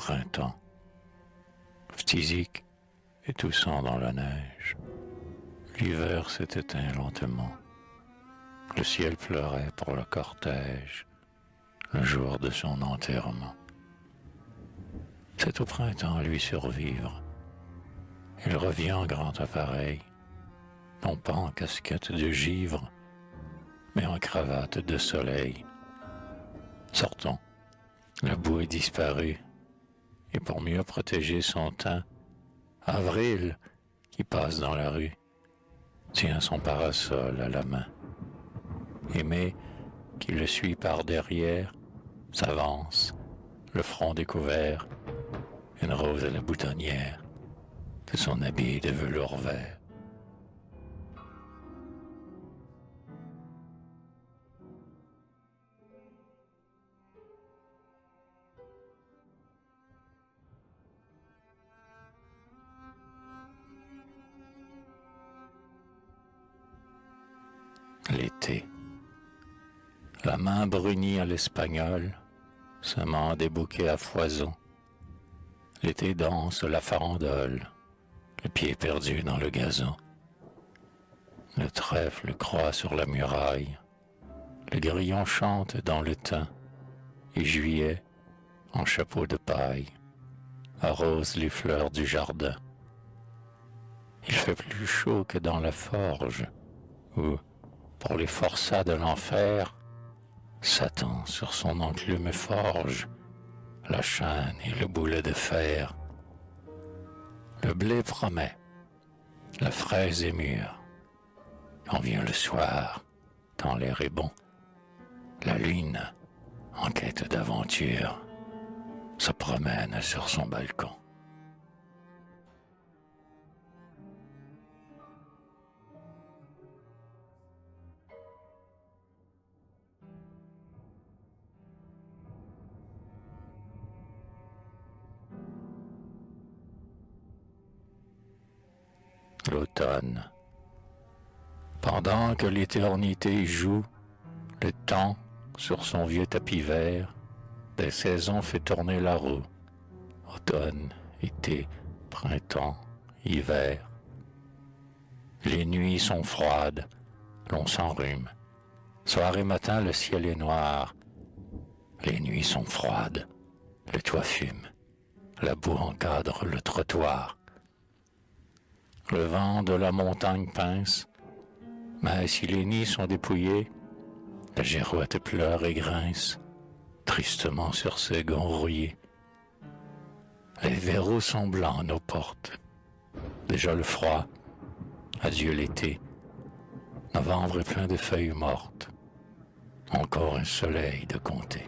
printemps, phthisique et toussant dans la neige. L'hiver s'est éteint lentement. Le ciel pleurait pour le cortège, le jour de son enterrement. C'est au printemps lui survivre. Il revient en grand appareil, non pas en casquette de givre, mais en cravate de soleil. Sortons, la boue est disparue, et pour mieux protéger son teint, Avril, qui passe dans la rue, tient son parasol à la main. Et Mai, qui le suit par derrière, s'avance, le front découvert, une rose à la boutonnière, de son habit de velours vert. L'été. La main brunie à l'espagnol, semant des bouquets à foison. L'été danse la farandole, le pied perdu dans le gazon. Le trèfle croît sur la muraille, le grillon chante dans le thym, et juillet, en chapeau de paille, arrose les fleurs du jardin. Il fait plus chaud que dans la forge, où, pour les forçats de l'enfer, Satan sur son enclume forge la chaîne et le boulet de fer. Le blé promet, la fraise est mûre. On vient le soir, tant l'air est bon. La lune, en quête d'aventure, se promène sur son balcon. L'automne. Pendant que l'éternité joue, le temps, sur son vieux tapis vert, des saisons fait tourner la roue. Automne, été, printemps, hiver. Les nuits sont froides, l'on s'enrhume. Soir et matin, le ciel est noir. Les nuits sont froides, le toit fume. La boue encadre le trottoir. Le vent de la montagne pince, mais si les nids sont dépouillés, la girouette pleure et grince, tristement sur ses gonds rouillés. Les verrous sont blancs à nos portes. Déjà le froid, adieu l'été. Novembre est plein de feuilles mortes. Encore un soleil de compter.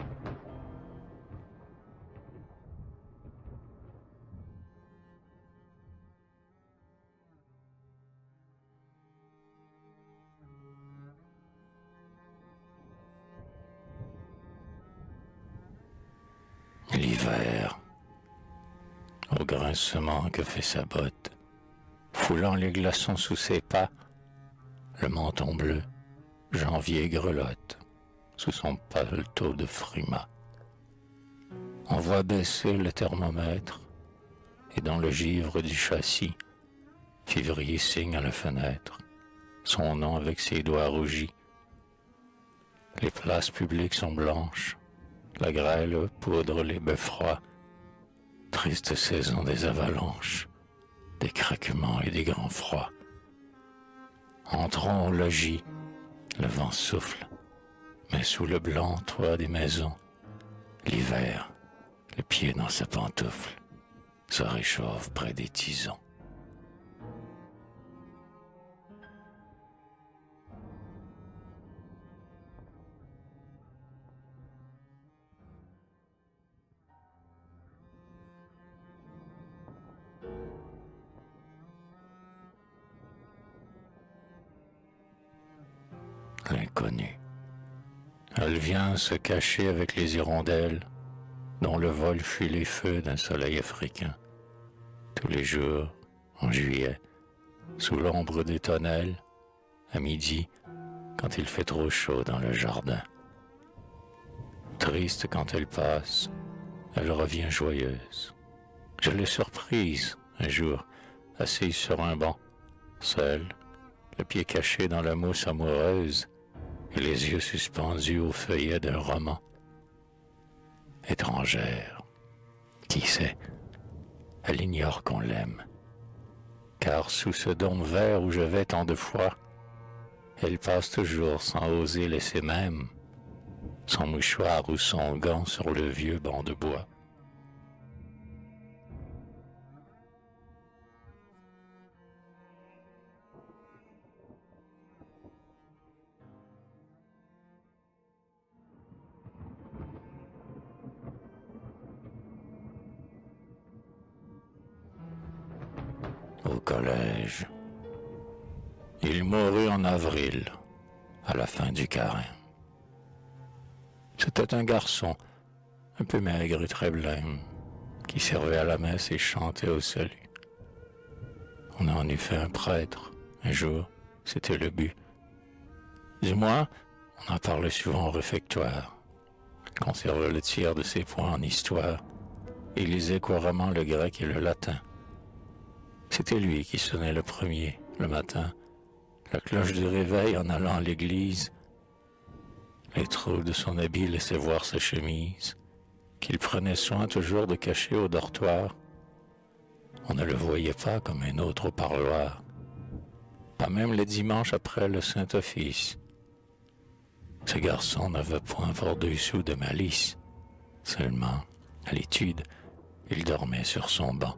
L'hiver, au grincement que fait sa botte, foulant les glaçons sous ses pas, le menton bleu, janvier grelotte, sous son paletot de frimas. On voit baisser le thermomètre, et dans le givre du châssis, février signe à la fenêtre, son nom avec ses doigts rougis. Les places publiques sont blanches, la grêle poudre les beffrois, triste saison des avalanches, des craquements et des grands froids. Entrons au logis, le vent souffle, mais sous le blanc toit des maisons, l'hiver, le pied dans sa pantoufle, se réchauffe près des tisons. L'inconnu. Elle vient se cacher avec les hirondelles, dont le vol fuit les feux d'un soleil africain. Tous les jours, en juillet, sous l'ombre des tonnelles, à midi, quand il fait trop chaud dans le jardin. Triste quand elle passe, elle revient joyeuse. Je l'ai surprise un jour, assise sur un banc, seule, le pied caché dans la mousse amoureuse et les yeux suspendus au feuillet d'un roman. Étrangère, qui sait, elle ignore qu'on l'aime, car sous ce dôme vert où je vais tant de fois, elle passe toujours sans oser laisser même son mouchoir ou son gant sur le vieux banc de bois. Au collège, il mourut en avril, à la fin du carême. C'était un garçon, un peu maigre et très blême, qui servait à la messe et chantait au salut. On en eût fait un prêtre, un jour, c'était le but. Du moins, on en parlait souvent au réfectoire. Il conservait le tiers de ses points en histoire et lisait couramment le grec et le latin. C'était lui qui sonnait le premier, le matin, la cloche du réveil en allant à l'église. Les trous de son habit laissaient voir sa chemise, qu'il prenait soin toujours de cacher au dortoir. On ne le voyait pas comme un autre au parloir, pas même les dimanches après le Saint-Office. Ce garçon n'avait point pour 2 sous de malice, seulement, à l'étude, il dormait sur son banc.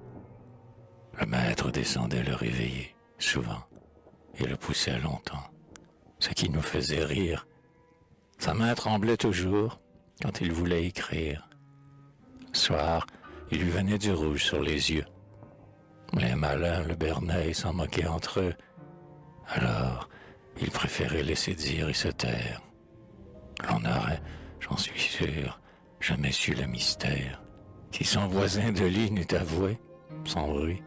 Le maître descendait le réveiller, souvent, et le poussait longtemps, ce qui nous faisait rire. Sa main tremblait toujours quand il voulait écrire. Le soir, il lui venait du rouge sur les yeux. Les malins le bernaient et s'en moquaient entre eux. Alors, il préférait laisser dire et se taire. L'on n'aurait, j'en suis sûr, jamais su le mystère, si son voisin de lit n'eût avoué, sans bruit,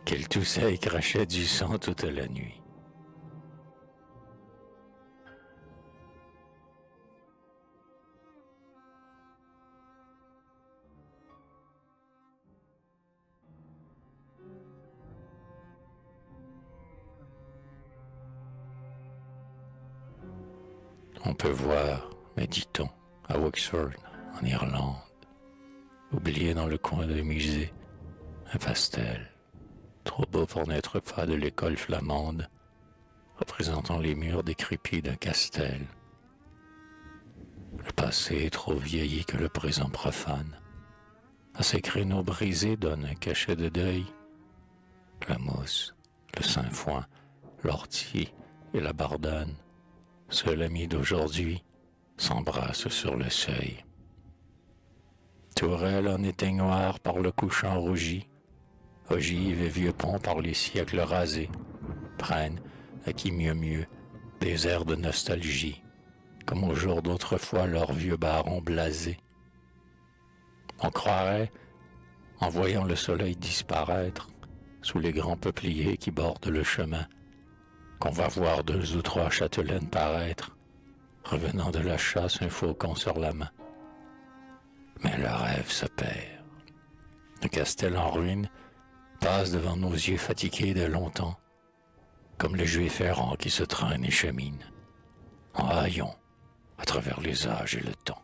qu'il toussait et crachait du sang toute la nuit. On peut voir, mais dit-on, à Wexford, en Irlande, oublié dans le coin d'un musée, un pastel, trop beau pour n'être pas de l'école flamande, représentant les murs décrépits d'un castel. Le passé est trop vieilli que le présent profane. À ces créneaux brisés donne un cachet de deuil. La mousse, le sainfoin, l'ortie et la bardane, seul ami d'aujourd'hui, s'embrassent sur le seuil. Tourelle en éteignoir par le couchant rougi, ogive et vieux pont par les siècles rasés, prennent, à qui mieux, des airs de nostalgie, comme au jour d'autrefois leurs vieux barons blasés. On croirait, en voyant le soleil disparaître sous les grands peupliers qui bordent le chemin, qu'on va voir 2 ou 3 châtelaines paraître, revenant de la chasse un faucon sur la main. Mais le rêve se perd. Le castel en ruine passe devant nos yeux fatigués de longtemps, comme les juifs errants qui se traînent et cheminent, en haillons à travers les âges et le temps.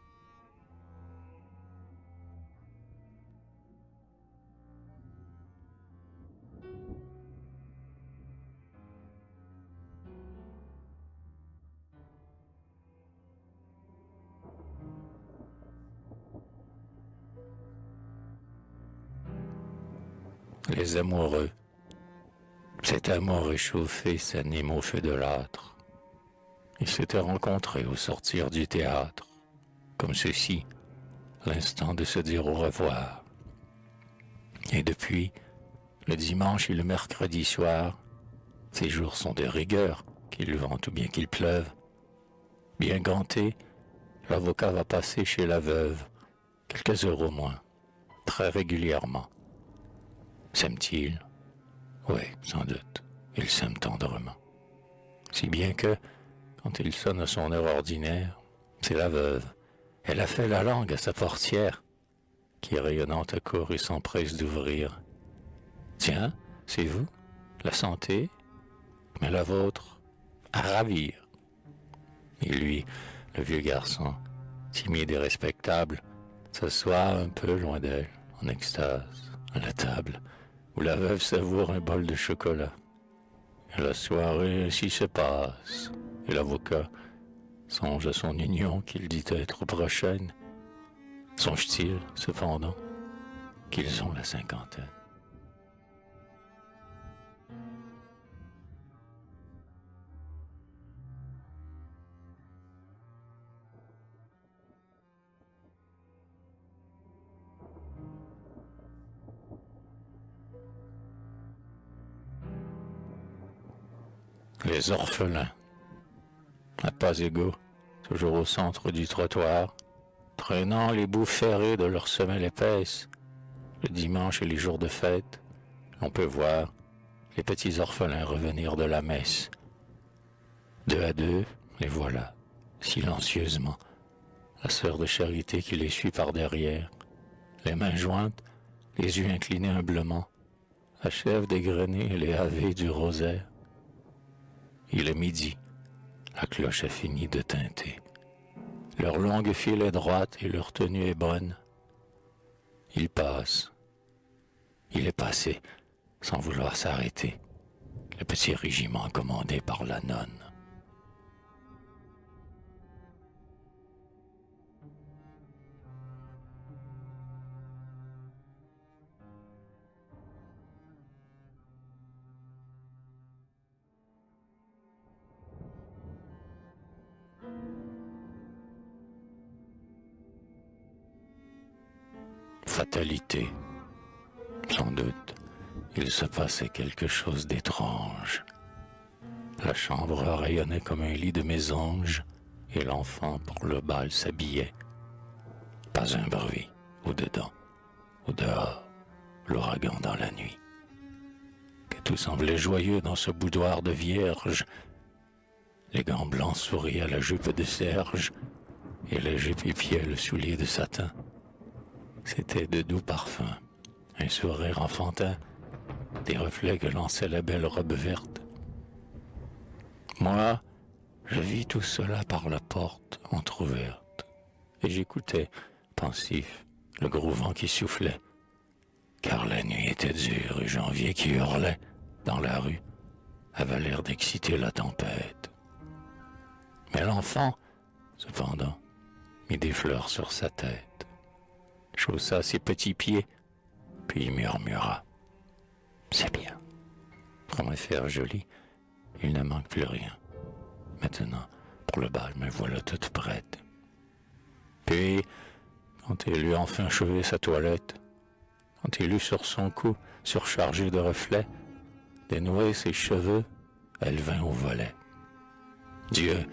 Les amoureux, cet amour réchauffé s'anime au feu de l'âtre. Ils s'étaient rencontrés au sortir du théâtre, comme ceci, l'instant de se dire au revoir. Et depuis, le dimanche et le mercredi soir, ces jours sont de rigueur, qu'il vente ou bien qu'il pleuve. Bien ganté, l'avocat va passer chez la veuve, quelques heures au moins, très régulièrement. S'aiment-ils? Oui, sans doute, ils s'aiment tendrement. Si bien que, quand il sonne à son heure ordinaire, c'est la veuve. Elle a fait la langue à sa portière. qui rayonnante accourt et s'empresse d'ouvrir. Tiens, c'est vous, la santé, mais la vôtre, à ravir. Et lui, le vieux garçon, timide et respectable, s'assoit un peu loin d'elle, en extase, à la table, où la veuve savoure un bol de chocolat. Et la soirée ainsi se passe, et l'avocat songe à son union qu'il dit être prochaine. Songe-t-il, cependant, qu'ils ont la cinquantaine? Les orphelins, à pas égaux, toujours au centre du trottoir, traînant les bouts ferrés de leurs semelles épaisses. Le dimanche et les jours de fête, on peut voir les petits orphelins revenir de la messe. Deux à deux, les voilà, silencieusement, la sœur de charité qui les suit par derrière, les mains jointes, les yeux inclinés humblement, achève d'égrener les ave du rosaire. Il est midi, la cloche a fini de tinter. Leur longue file est droite et leur tenue est bonne. Il passe. Il est passé, sans vouloir s'arrêter, le petit régiment commandé par la nonne. Fatalité. Sans doute, il se passait quelque chose d'étrange. La chambre rayonnait comme un lit de mésange, et l'enfant pour le bal s'habillait. Pas un bruit, au dedans, au dehors, l'ouragan dans la nuit. Que tout semblait joyeux dans ce boudoir de vierge. Les gants blancs souriaient à la jupe de serge, et la jupe épiait le soulier de satin. C'était de doux parfums, un sourire enfantin, des reflets que lançait la belle robe verte. Moi, je vis tout cela par la porte entr'ouverte, et j'écoutais, pensif, le gros vent qui soufflait, car la nuit était dure et janvier qui hurlait dans la rue avait l'air d'exciter la tempête. Mais l'enfant, cependant, mit des fleurs sur sa tête, chaussa ses petits pieds, puis murmura: c'est bien. Pour me faire jolie, il ne manque plus rien. Maintenant, pour le bal, me voilà toute prête. Puis, quand il eut enfin achevé sa toilette, quand il eut sur son cou, surchargé de reflets, dénoué ses cheveux, elle vint au volet. Dieu,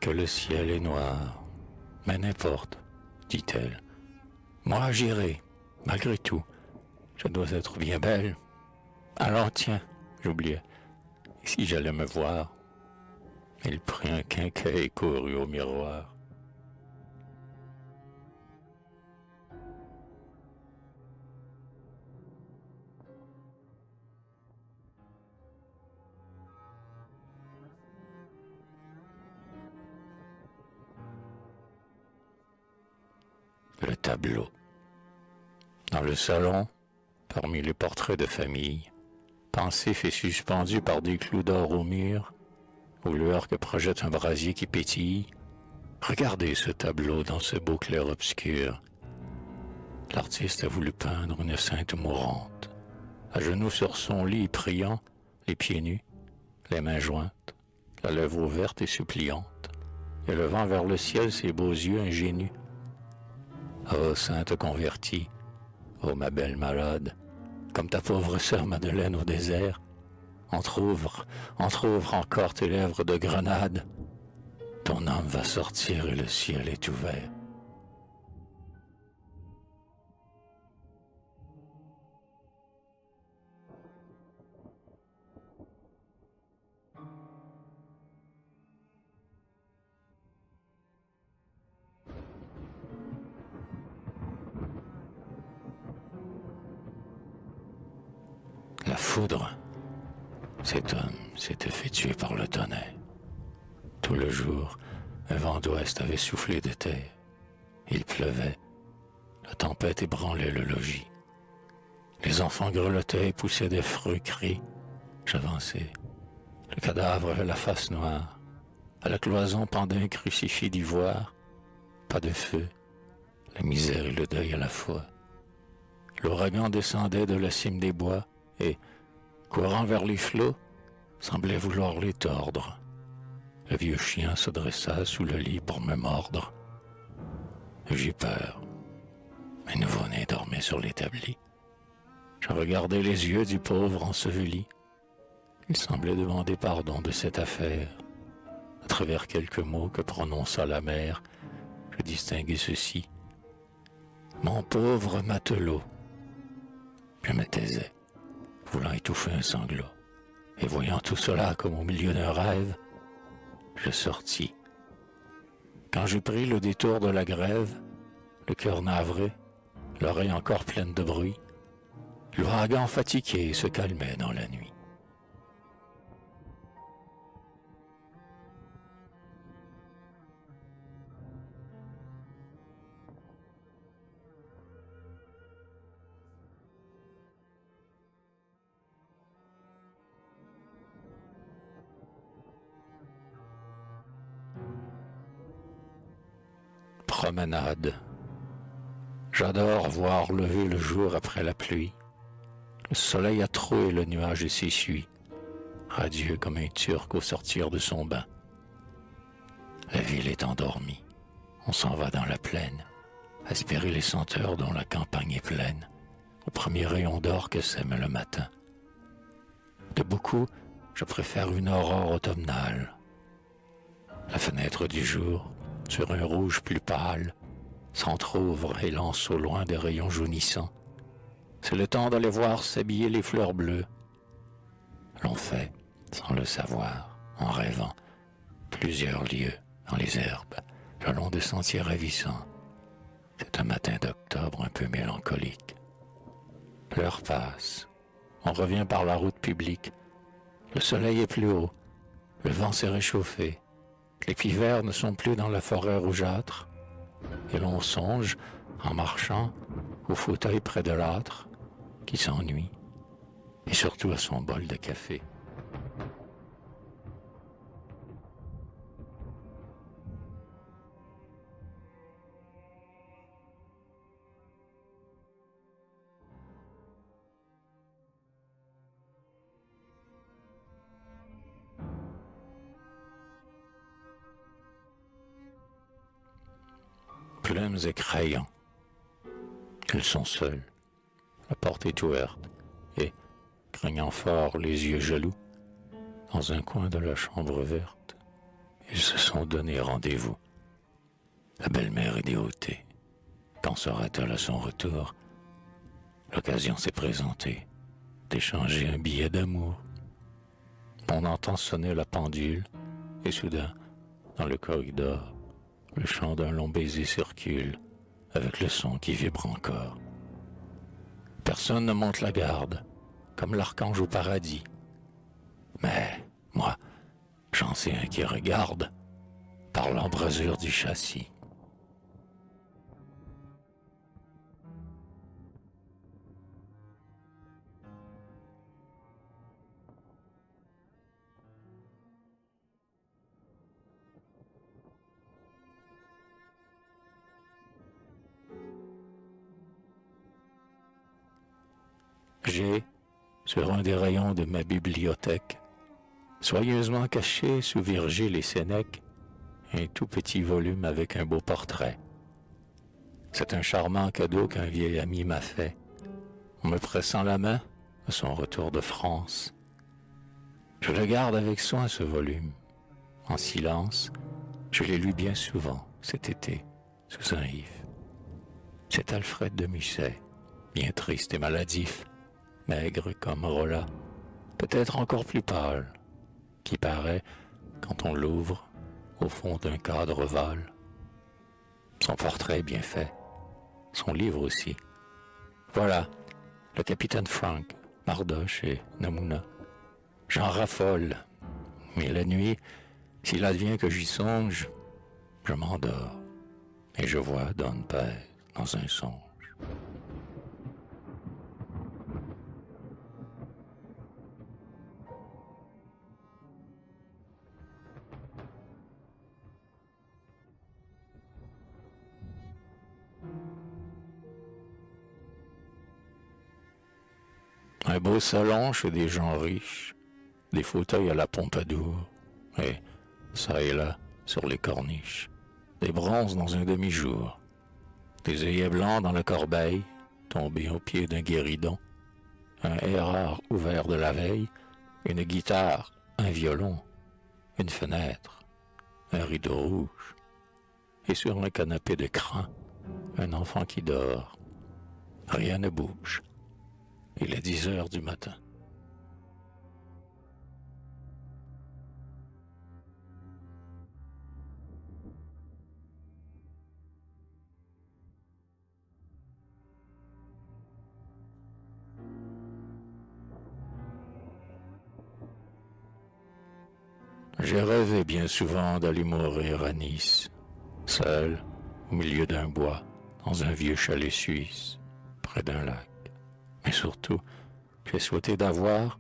que le ciel est noir, mais n'importe, dit-elle. Moi j'irai, malgré tout. Je dois être bien belle. Alors tiens, j'oubliais. Et si j'allais me voir? Il prit un quinquet et courut au miroir. Le tableau. Dans le salon, parmi les portraits de famille, pensif et suspendu par des clous d'or au mur, aux lueurs que projette un brasier qui pétille, regardez ce tableau dans ce beau clair-obscur. L'artiste a voulu peindre une sainte mourante, à genoux sur son lit priant, les pieds nus, les mains jointes, la lèvre ouverte et suppliante, et levant vers le ciel ses beaux yeux ingénus. Ô sainte convertie, ô ma belle malade, comme ta pauvre sœur Madeleine au désert, entr'ouvre encore tes lèvres de grenade. Ton âme va sortir et le ciel est ouvert. foudre. Cet homme s'était fait tuer par le tonnerre. Tout le jour, un vent d'ouest avait soufflé de terre. Il pleuvait. La tempête ébranlait le logis. Les enfants grelottaient et poussaient d'effreux cris. J'avançais. Le cadavre avait la face noire. À la cloison pendait un crucifix d'ivoire. Pas de feu. La misère et le deuil à la fois. L'ouragan descendait de la cime des bois et, courant vers les flots, semblait vouloir les tordre. Le vieux chien se dressa sous le lit pour me mordre. J'eus peur. Mes nouveau-nés dormaient sur l'établi. Je regardais les yeux du pauvre enseveli. Il semblait demander pardon de cette affaire. À travers quelques mots que prononça la mère, je distinguai ceci. Mon pauvre matelot. Je me taisais, voulant étouffer un sanglot. Et voyant tout cela comme au milieu d'un rêve, je sortis. Quand j'eus pris le détour de la grève, le cœur navré, l'oreille encore pleine de bruit, l'ouragan fatigué se calmait dans la nuit. Promenade. J'adore voir lever le jour après la pluie. Le soleil a troué le nuage et s'essuie, radieux comme un Turc au sortir de son bain. La ville est endormie. On s'en va dans la plaine, aspirer les senteurs dont la campagne est pleine, au premier rayon d'or que sème le matin. De beaucoup, je préfère une aurore automnale. La fenêtre du jour, sur un rouge plus pâle, s'entr'ouvre et lance au loin des rayons jaunissants. C'est le temps d'aller voir s'habiller les fleurs bleues. L'on fait, sans le savoir, en rêvant, plusieurs lieues dans les herbes, le long des sentiers ravissants. C'est un matin d'octobre un peu mélancolique. L'heure passe. On revient par la route publique. Le soleil est plus haut. Le vent s'est réchauffé. Les pivers ne sont plus dans la forêt rougeâtre. Et l'on songe, en marchant, au fauteuil près de l'âtre, qui s'ennuie, et surtout à son bol de café. Plumes et crayons. Ils sont seuls. La porte est ouverte et, craignant fort les yeux jaloux, dans un coin de la chambre verte, ils se sont donné rendez-vous. La belle-mère est déhautée. Quand sera-t-elle à son retour? L'occasion s'est présentée d'échanger un billet d'amour. On entend sonner la pendule et soudain, dans le corridor, le chant d'un long baiser circule avec le son qui vibre encore. Personne ne monte la garde, comme l'archange au paradis. Mais, moi, j'en sais un qui regarde par l'embrasure du châssis. J'ai, sur un des rayons de ma bibliothèque, soigneusement caché sous Virgile et Sénèque, un tout petit volume avec un beau portrait. C'est un charmant cadeau qu'un vieil ami m'a fait, en me pressant la main à son retour de France. Je le garde avec soin, ce volume. En silence, je l'ai lu bien souvent cet été, sous un if. C'est Alfred de Musset, bien triste et maladif, maigre comme Rolla, peut-être encore plus pâle, qui paraît, quand on l'ouvre, au fond d'un cadre ovale. Son portrait est bien fait, son livre aussi. Voilà, le capitaine Frank, Mardoche et Namouna. J'en raffole, mais la nuit, s'il advient que j'y songe, je m'endors et je vois Don Père dans un songe. Un beau salon chez des gens riches, des fauteuils à la Pompadour, et, ça et là, sur les corniches, des bronzes dans un demi-jour, des œillets blancs dans la corbeille, tombés au pied d'un guéridon, un errard ouvert de la veille, une guitare, un violon, une fenêtre, un rideau rouge, et sur un canapé de crin, un enfant qui dort. Rien ne bouge. Il est 10 heures du matin. J'ai rêvé bien souvent d'aller mourir à Nice, seul, au milieu d'un bois, dans un vieux chalet suisse, près d'un lac. Mais surtout, j'ai souhaité d'avoir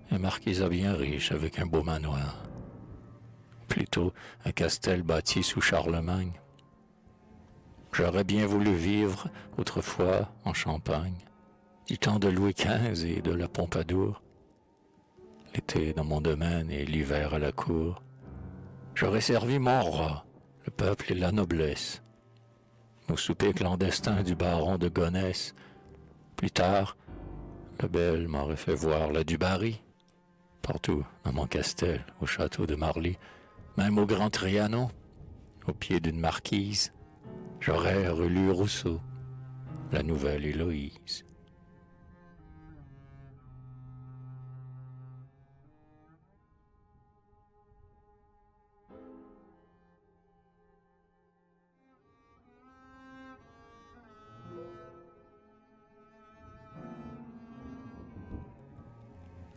un marquisat bien riche avec un beau manoir. Ou plutôt un castel bâti sous Charlemagne. J'aurais bien voulu vivre autrefois en Champagne, du temps de Louis XV et de la Pompadour. L'été dans mon domaine et l'hiver à la cour. J'aurais servi mon roi, le peuple et la noblesse. Au souper clandestin du baron de Gonesse. Plus tard, le bel m'aurait fait voir la du Barry. Partout, dans mon castel, au château de Marly, même au Grand Trianon, au pied d'une marquise, j'aurais relu Rousseau, la nouvelle Héloïse.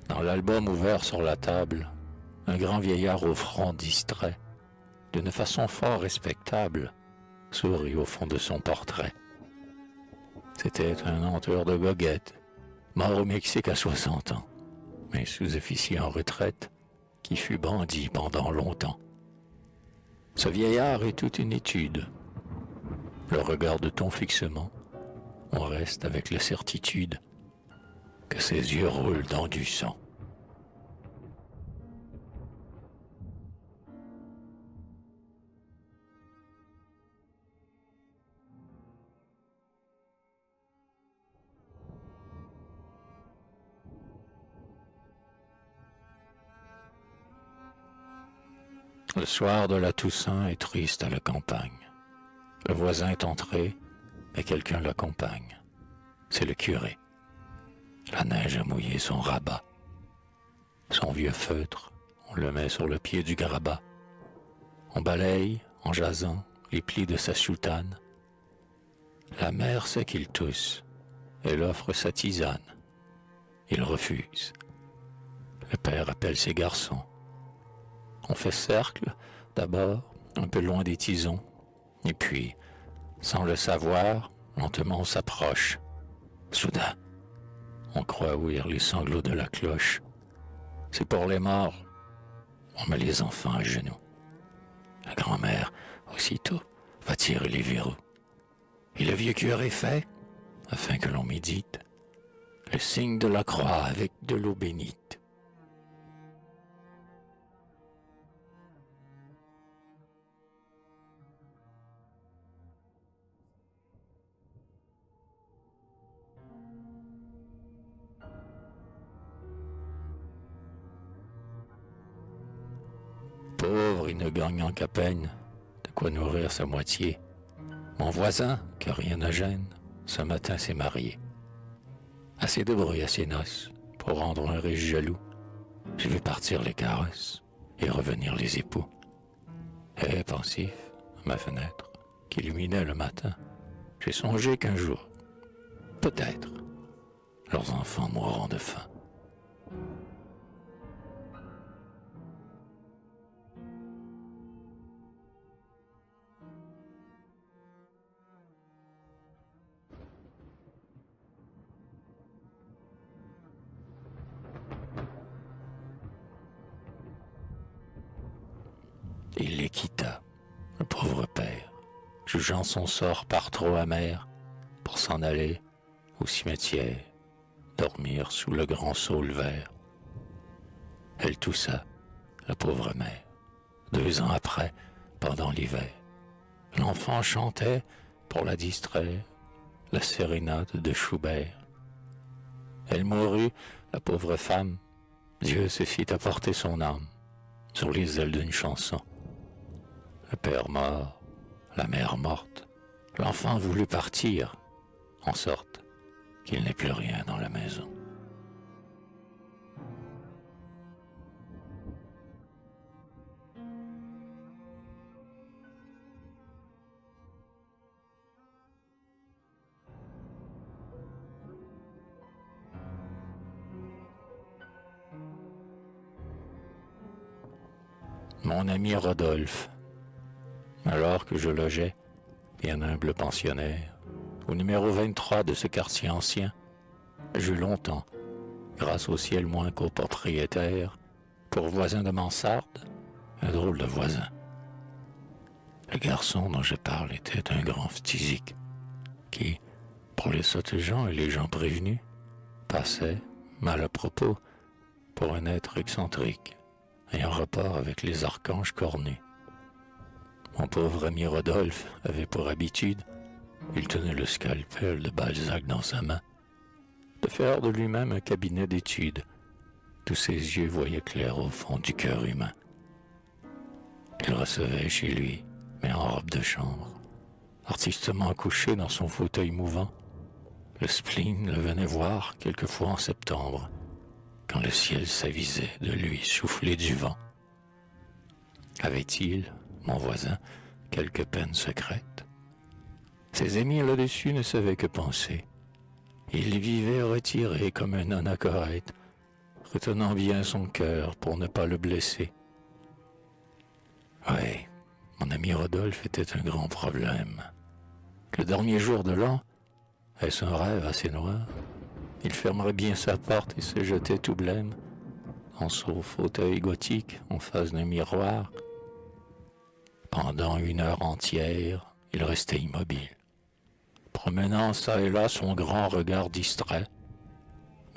Dans l'album ouvert sur la table, un grand vieillard au front distrait, d'une façon fort respectable, sourit au fond de son portrait. C'était un entour de goguette, mort au Mexique à 60 ans, mais sous-officier en retraite, qui fut bandit pendant longtemps. Ce vieillard est toute une étude. Le regarde-t-on fixement, on reste avec la certitude que ses yeux roulent dans du sang. Le soir de la Toussaint est triste à la campagne. Le voisin est entré, mais quelqu'un l'accompagne. C'est le curé. La neige a mouillé son rabat. Son vieux feutre, on le met sur le pied du grabat. On balaye, en jasant, les plis de sa soutane. La mère sait qu'il tousse. Elle offre sa tisane. Il refuse. Le père appelle ses garçons. On fait cercle, d'abord, un peu loin des tisons. Et puis, sans le savoir, lentement on s'approche. Soudain, on croit ouïr les sanglots de la cloche. C'est pour les morts. On met les enfants à genoux. La grand-mère, aussitôt, va tirer les verrous. Et le vieux curé fait, afin que l'on médite, le signe de la croix avec de l'eau bénite. Pauvre, il ne gagnant qu'à peine de quoi nourrir sa moitié. Mon voisin, que rien ne gêne, ce matin s'est marié. Assez de bruit à ses noces pour rendre un riche jaloux. J'ai vu partir les carrosses et revenir les époux. Et pensif, à ma fenêtre, qui illuminait le matin, j'ai songé qu'un jour, peut-être, leurs enfants mourront de faim. et il les quitta, le pauvre père, jugeant son sort par trop amer, pour s'en aller au cimetière, dormir sous le grand saule vert. Elle toussa, la pauvre mère. 2 ans après, pendant l'hiver, l'enfant chantait, pour la distraire, la sérénade de Schubert. Elle mourut, la pauvre femme. Dieu se fit apporter son âme sur les ailes d'une chanson. Le père mort, la mère morte, l'enfant voulut partir, en sorte qu'il n'ait plus rien dans la maison. Mon ami Rodolphe, alors que je logeais, bien humble pensionnaire, au numéro 23 de ce quartier ancien, j'eus longtemps, grâce au ciel moins qu'au propriétaire, pour voisin de mansarde, un drôle de voisin. Le garçon dont je parle était un grand phtisique, qui, pour les sottes gens et les gens prévenus, passait, mal à propos, pour un être excentrique, ayant rapport avec les archanges cornus. Mon pauvre ami Rodolphe avait pour habitude, il tenait le scalpel de Balzac dans sa main, de faire de lui-même un cabinet d'études. Tous ses yeux voyaient clair au fond du cœur humain. Il recevait chez lui, mais en robe de chambre, artistement couché dans son fauteuil mouvant. Le spleen le venait voir quelquefois en septembre, quand le ciel s'avisait de lui souffler du vent. Avait-il, mon voisin, quelque peine secrète? Ses amis là-dessus ne savaient que penser. Il vivait retiré comme un anachorète, retenant bien son cœur pour ne pas le blesser. Oui, mon ami Rodolphe était un grand problème. Le dernier jour de l'an, est-ce un rêve assez noir? Il fermerait bien sa porte et se jetait tout blême dans son fauteuil gothique en face d'un miroir. Pendant 1 heure entière, il restait immobile, promenant çà et là son grand regard distrait.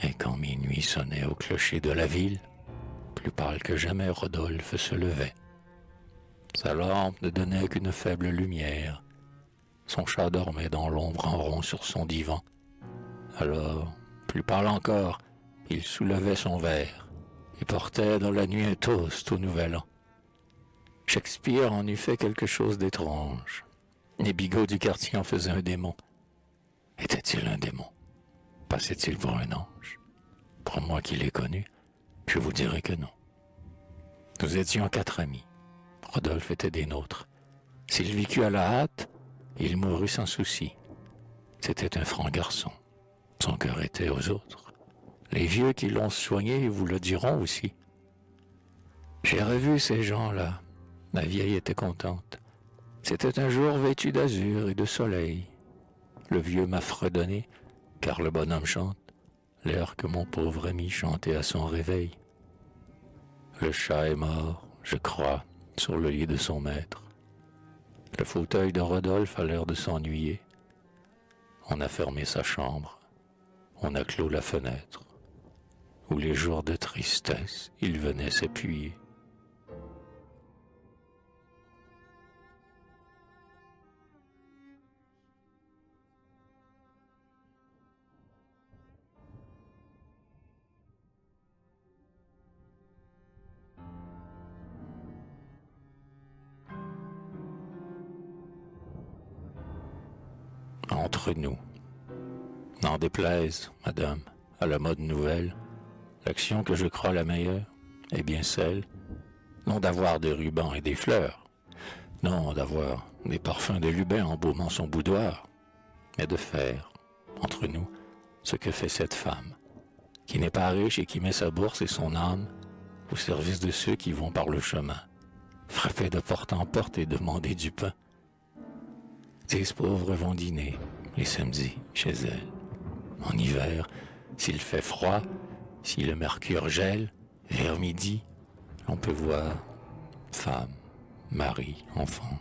Mais quand minuit sonnait au clocher de la ville, plus pâle que jamais, Rodolphe se levait. Sa lampe ne donnait qu'une faible lumière. Son chat dormait dans l'ombre en rond sur son divan. Alors, plus pâle encore, il soulevait son verre et portait dans la nuit un toast au nouvel an. Shakespeare en eût fait quelque chose d'étrange. Les bigots du quartier en faisaient un démon. Était-il un démon? Passait-il pour un ange? Pour moi qui l'ai connu, je vous dirai que non. Nous étions 4 amis. Rodolphe était des nôtres. S'il vécut à la hâte, il mourut sans souci. C'était un franc garçon. Son cœur était aux autres. Les vieux qui l'ont soigné vous le diront aussi. J'ai revu ces gens-là. La vieille était contente. C'était un jour vêtu d'azur et de soleil. Le vieux m'a fredonné, car le bonhomme chante, l'air que mon pauvre ami chantait à son réveil. Le chat est mort, je crois, sur le lit de son maître. Le fauteuil de Rodolphe a l'air de s'ennuyer. On a fermé sa chambre, on a clos la fenêtre, où les jours de tristesse, il venait s'appuyer. Entre nous, n'en déplaise, madame, à la mode nouvelle, l'action que je crois la meilleure est bien celle, non d'avoir des rubans et des fleurs, non d'avoir des parfums de Lubin embaumant son boudoir, mais de faire, entre nous, ce que fait cette femme, qui n'est pas riche et qui met sa bourse et son âme au service de ceux qui vont par le chemin, frapper de porte en porte et demander du pain. Ces pauvres vont dîner, les samedis, chez elle. En hiver, s'il fait froid, si le mercure gèle, vers midi, on peut voir femme, mari, enfant,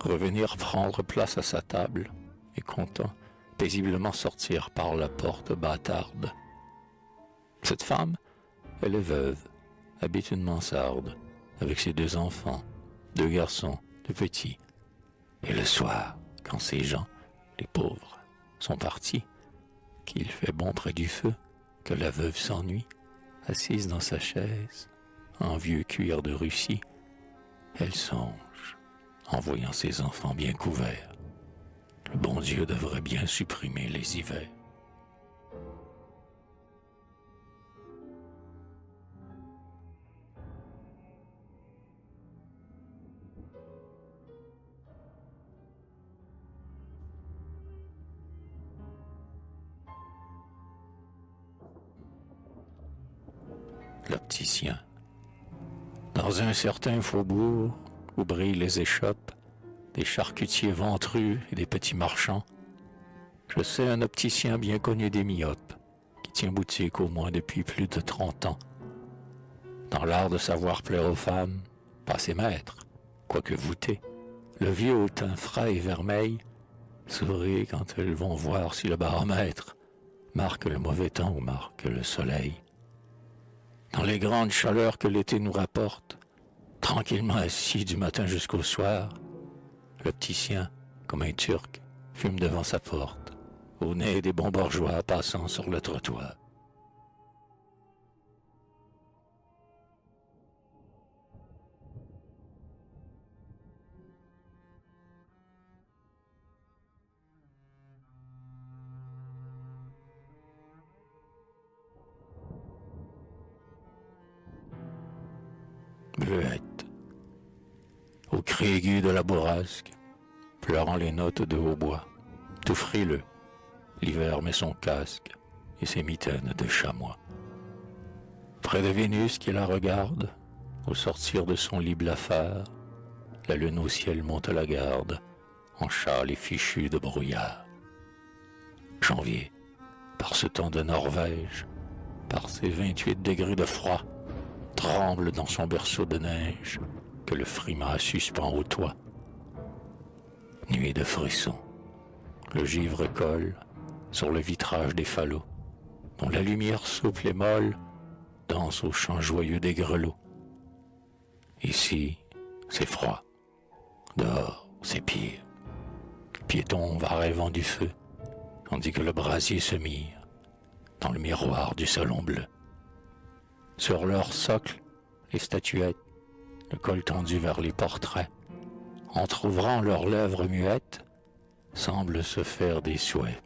revenir prendre place à sa table et content, paisiblement sortir par la porte bâtarde. Cette femme, elle est veuve, habite une mansarde, avec ses 2 enfants, 2 garçons, 2 petits. Et le soir, quand ces gens, les pauvres, sont partis, qu'il fait bon près du feu, que la veuve s'ennuie, assise dans sa chaise, en vieux cuir de Russie, elle songe, en voyant ses enfants bien couverts. Le bon Dieu devrait bien supprimer les hivers. L'opticien. Dans un certain faubourg où brillent les échoppes, des charcutiers ventrus et des petits marchands, je sais un opticien bien connu des myopes, qui tient boutique au moins depuis plus de 30 ans. Dans l'art de savoir plaire aux femmes, pas ses maîtres, quoique voûté, le vieux au teint frais et vermeil sourit quand elles vont voir si le baromètre marque le mauvais temps ou marque le soleil. Dans les grandes chaleurs que l'été nous rapporte, tranquillement assis du matin jusqu'au soir, l'opticien, comme un Turc, fume devant sa porte, au nez des bons bourgeois passant sur le trottoir. Bleuette. Au cri aigu de la bourrasque, pleurant les notes de hautbois, tout frileux, l'hiver met son casque et ses mitaines de chamois. Près de Vénus qui la regarde, au sortir de son lit blafard, la lune au ciel monte la garde, en châle et fichu de brouillard. Janvier, par ce temps de Norvège, par ses 28 degrés de froid, tremble dans son berceau de neige que le frimas suspend au toit. Nuit de frissons, le givre colle sur le vitrage des falots, dont la lumière souple et molle danse au chant joyeux des grelots. Ici, c'est froid. Dehors, c'est pire. Le piéton va rêvant du feu, tandis que le brasier se mire dans le miroir du salon bleu. Sur leur socle, les statuettes, le col tendu vers les portraits, entr'ouvrant leurs lèvres muettes, semblent se faire des souhaits.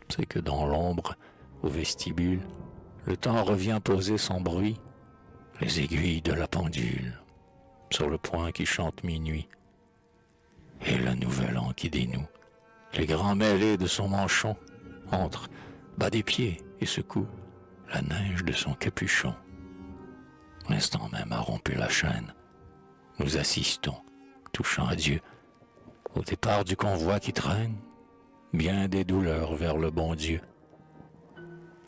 C'est que dans l'ombre, au vestibule, le temps revient poser sans bruit les aiguilles de la pendule sur le point qui chante minuit, et le nouvel an qui dénoue les grands mêlés de son manchon entre, bat des pieds et secoue la neige de son capuchon. L'instant même a rompu la chaîne. Nous assistons, touchant à Dieu, au départ du convoi qui traîne bien des douleurs vers le bon Dieu.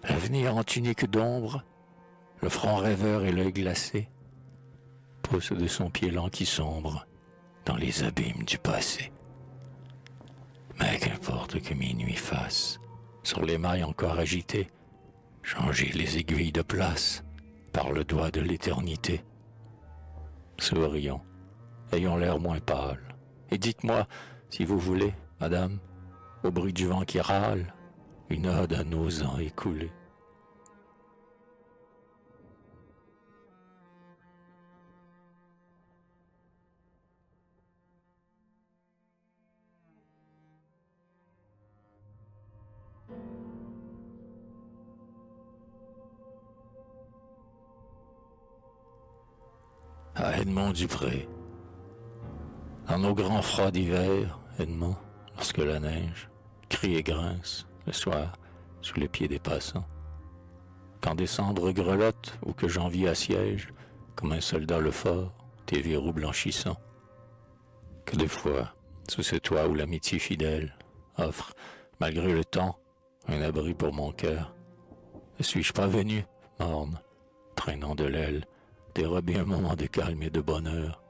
L'avenir en tunique d'ombre, le front rêveur et l'œil glacé, pousse de son pied lent qui sombre dans les abîmes du passé. Mais qu'importe que minuit fasse, sur les mailles encore agitées, changer les aiguilles de place par le doigt de l'éternité. Sourions, ayons l'air moins pâle, et dites-moi, si vous voulez, madame, au bruit du vent qui râle, une ode à nos ans écoulés. À Edmond-Dupré. Dans nos grands froids d'hiver, Edmond, lorsque la neige crie et grince le soir sous les pieds des passants, quand décembre grelotte ou que janvier assiège comme un soldat le fort tes verrous blanchissants, que de fois, sous ce toit où l'amitié fidèle offre, malgré le temps, un abri pour mon cœur, ne suis-je pas venu, morne, traînant de l'aile, dérober un moment de calme et de bonheur,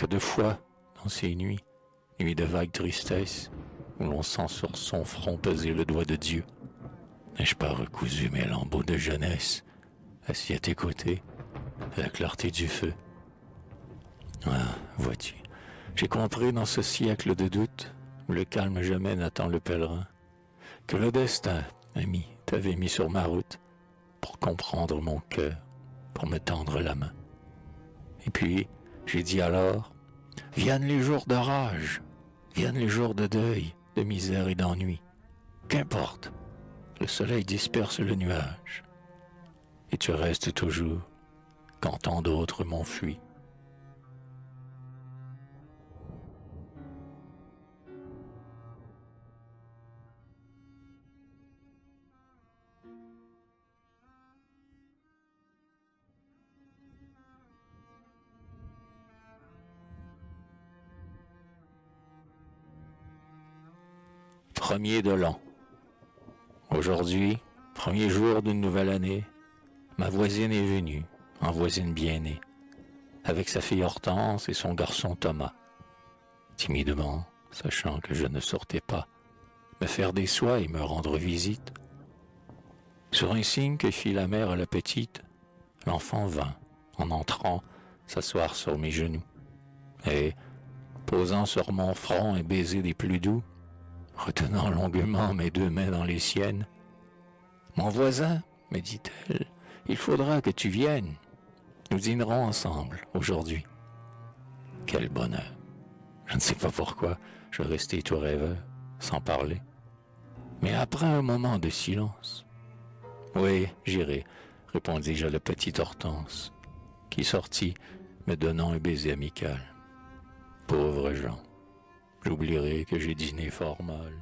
que de fois, dans ces nuits, nuits de vague tristesse, où l'on sent sur son front peser le doigt de Dieu, n'ai-je pas recousu mes lambeaux de jeunesse, assis à tes côtés, à la clarté du feu? Ah, vois-tu, j'ai compris dans ce siècle de doute, où le calme jamais n'attend le pèlerin, que le destin, ami, t'avait mis sur ma route, pour comprendre mon cœur, pour me tendre la main. Et puis, j'ai dit alors, viennent les jours de rage, viennent les jours de deuil, de misère et d'ennui. Qu'importe, le soleil disperse le nuage, et tu restes toujours, quand tant d'autres m'ont fui. Premier de l'an. Aujourd'hui, premier jour d'une nouvelle année, ma voisine est venue, en voisine bien née, avec sa fille Hortense et son garçon Thomas. Timidement, sachant que je ne sortais pas, me faire des soins et me rendre visite. Sur un signe que fit la mère à la petite, l'enfant vint, en entrant, s'asseoir sur mes genoux, et, posant sur mon front un baiser des plus doux, retenant longuement mes deux mains dans les siennes. « Mon voisin, me dit-elle, il faudra que tu viennes. Nous dînerons ensemble aujourd'hui. » Quel bonheur! Je ne sais pas pourquoi, je restai tout rêveur, sans parler. Mais après un moment de silence, « Oui, j'irai, » répondis-je à la petite Hortense, qui sortit, me donnant un baiser amical. Pauvre Jean! J'oublierai que j'ai dîné fort mal.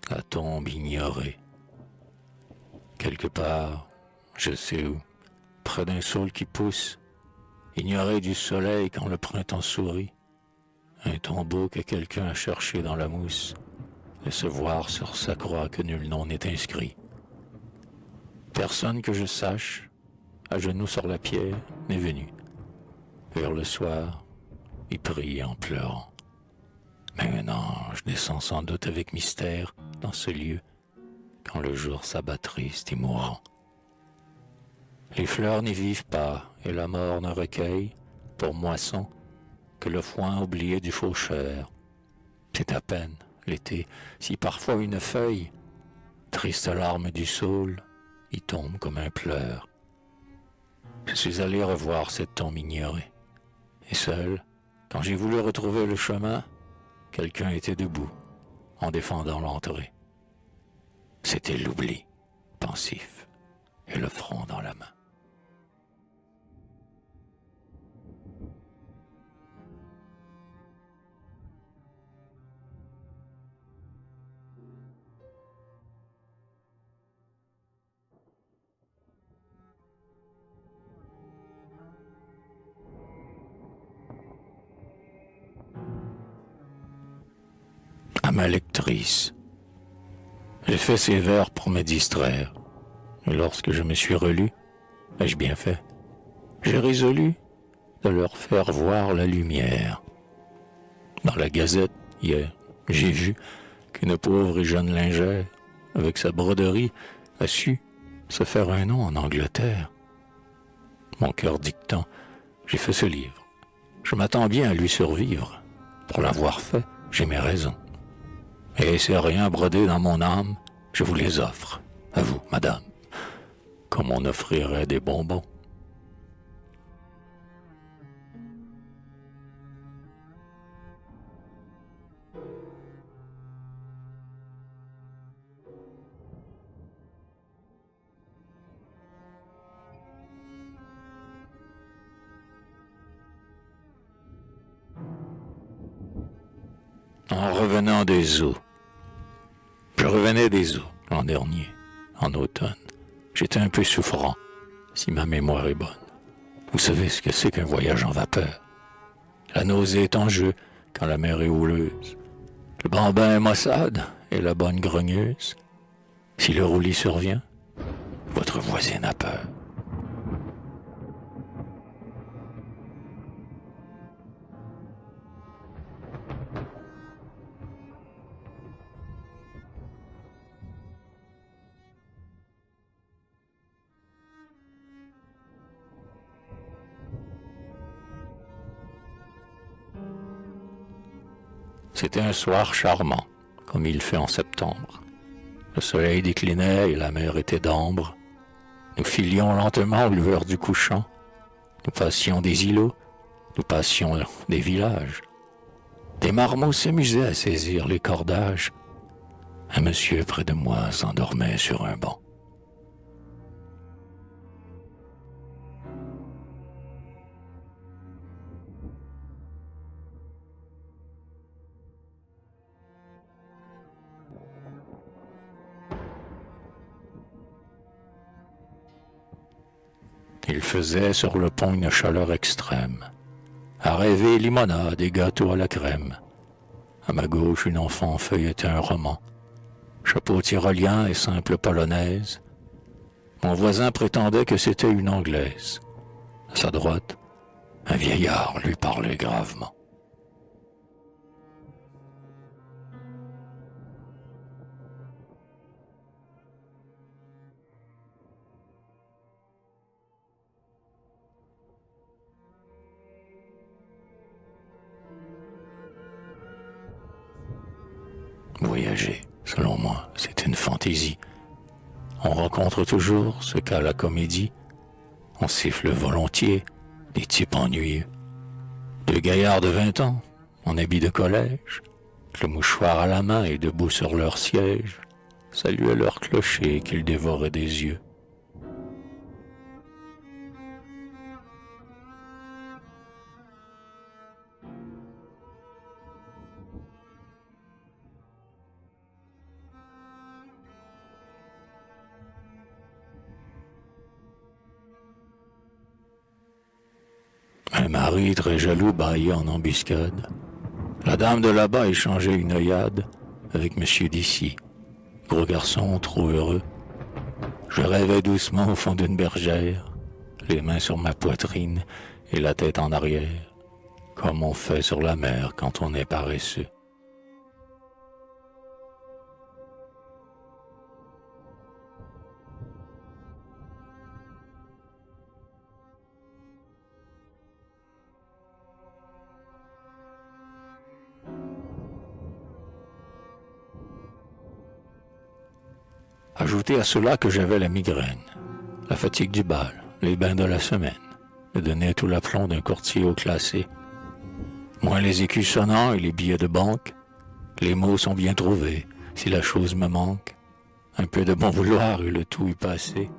La tombe ignorée. Quelque part, je sais où, près d'un saule qui pousse, ignoré du soleil quand le printemps sourit, un tombeau que quelqu'un a cherché dans la mousse, laisse voir sur sa croix que nul nom n'est inscrit. Personne que je sache, à genoux sur la pierre, n'est venu. Vers le soir, il prie en pleurant. Mais un ange descend sans doute avec mystère dans ce lieu, quand le jour s'abat triste et mourant. Les fleurs n'y vivent pas, et la mort ne recueille, pour moisson, que le foin oublié du faucheur. C'est à peine, l'été, si parfois une feuille, triste larme du saule, y tombe comme un pleur. Je suis allé revoir cette tombe ignorée, et seul, quand j'ai voulu retrouver le chemin, quelqu'un était debout, en défendant l'entrée. C'était l'oubli, pensif, et le front dans la main. À ma lectrice. J'ai fait ces vers pour me distraire, et lorsque je me suis relu, ai-je bien fait? J'ai résolu de leur faire voir la lumière. Dans la Gazette, hier, j'ai vu qu'une pauvre et jeune lingère, avec sa broderie, a su se faire un nom en Angleterre. Mon cœur dictant, j'ai fait ce livre. Je m'attends bien à lui survivre. Pour l'avoir fait, j'ai mes raisons. Et ces rien brodés dans mon âme, je vous les offre, à vous, madame, comme on offrirait des bonbons. En revenant des eaux. Je revenais des eaux l'an dernier, en automne. J'étais un peu souffrant, si ma mémoire est bonne. Vous savez ce que c'est qu'un voyage en vapeur. La nausée est en jeu quand la mer est houleuse. Le bambin est maussade et la bonne grogneuse. Si le roulis survient, votre voisine a peur. C'était un soir charmant, comme il fait en septembre. Le soleil déclinait et la mer était d'ambre. Nous filions lentement aux lueurs du couchant. Nous passions des îlots, nous passions des villages. Des marmots s'amusaient à saisir les cordages. Un monsieur près de moi s'endormait sur un banc. Il faisait sur le pont une chaleur extrême. À rêver limonade et gâteaux à la crème. À ma gauche, une enfant feuilletait un roman. Chapeau tyrolien et simple polonaise. Mon voisin prétendait que c'était une Anglaise. À sa droite, un vieillard lui parlait gravement. Voyager, selon moi, c'est une fantaisie. On rencontre toujours ce qu'à la comédie. On siffle volontiers des types ennuyeux. Deux gaillards de 20 ans, en habit de collège, le mouchoir à la main et debout sur leur siège, saluaient leur clocher qu'ils dévoraient des yeux. Un mari très jaloux bâillait en embuscade. La dame de là-bas échangeait une œillade avec monsieur d'ici, gros garçon trop heureux. Je rêvais doucement au fond d'une bergère, les mains sur ma poitrine et la tête en arrière, comme on fait sur la mer quand on est paresseux. Ajoutez à cela que j'avais la migraine, la fatigue du bal, les bains de la semaine, me donnaient tout l'aplomb d'un courtier haut classé. Moins les écus sonnants et les billets de banque, les mots sont bien trouvés, si la chose me manque. Un peu de bon vouloir et le tout y passé.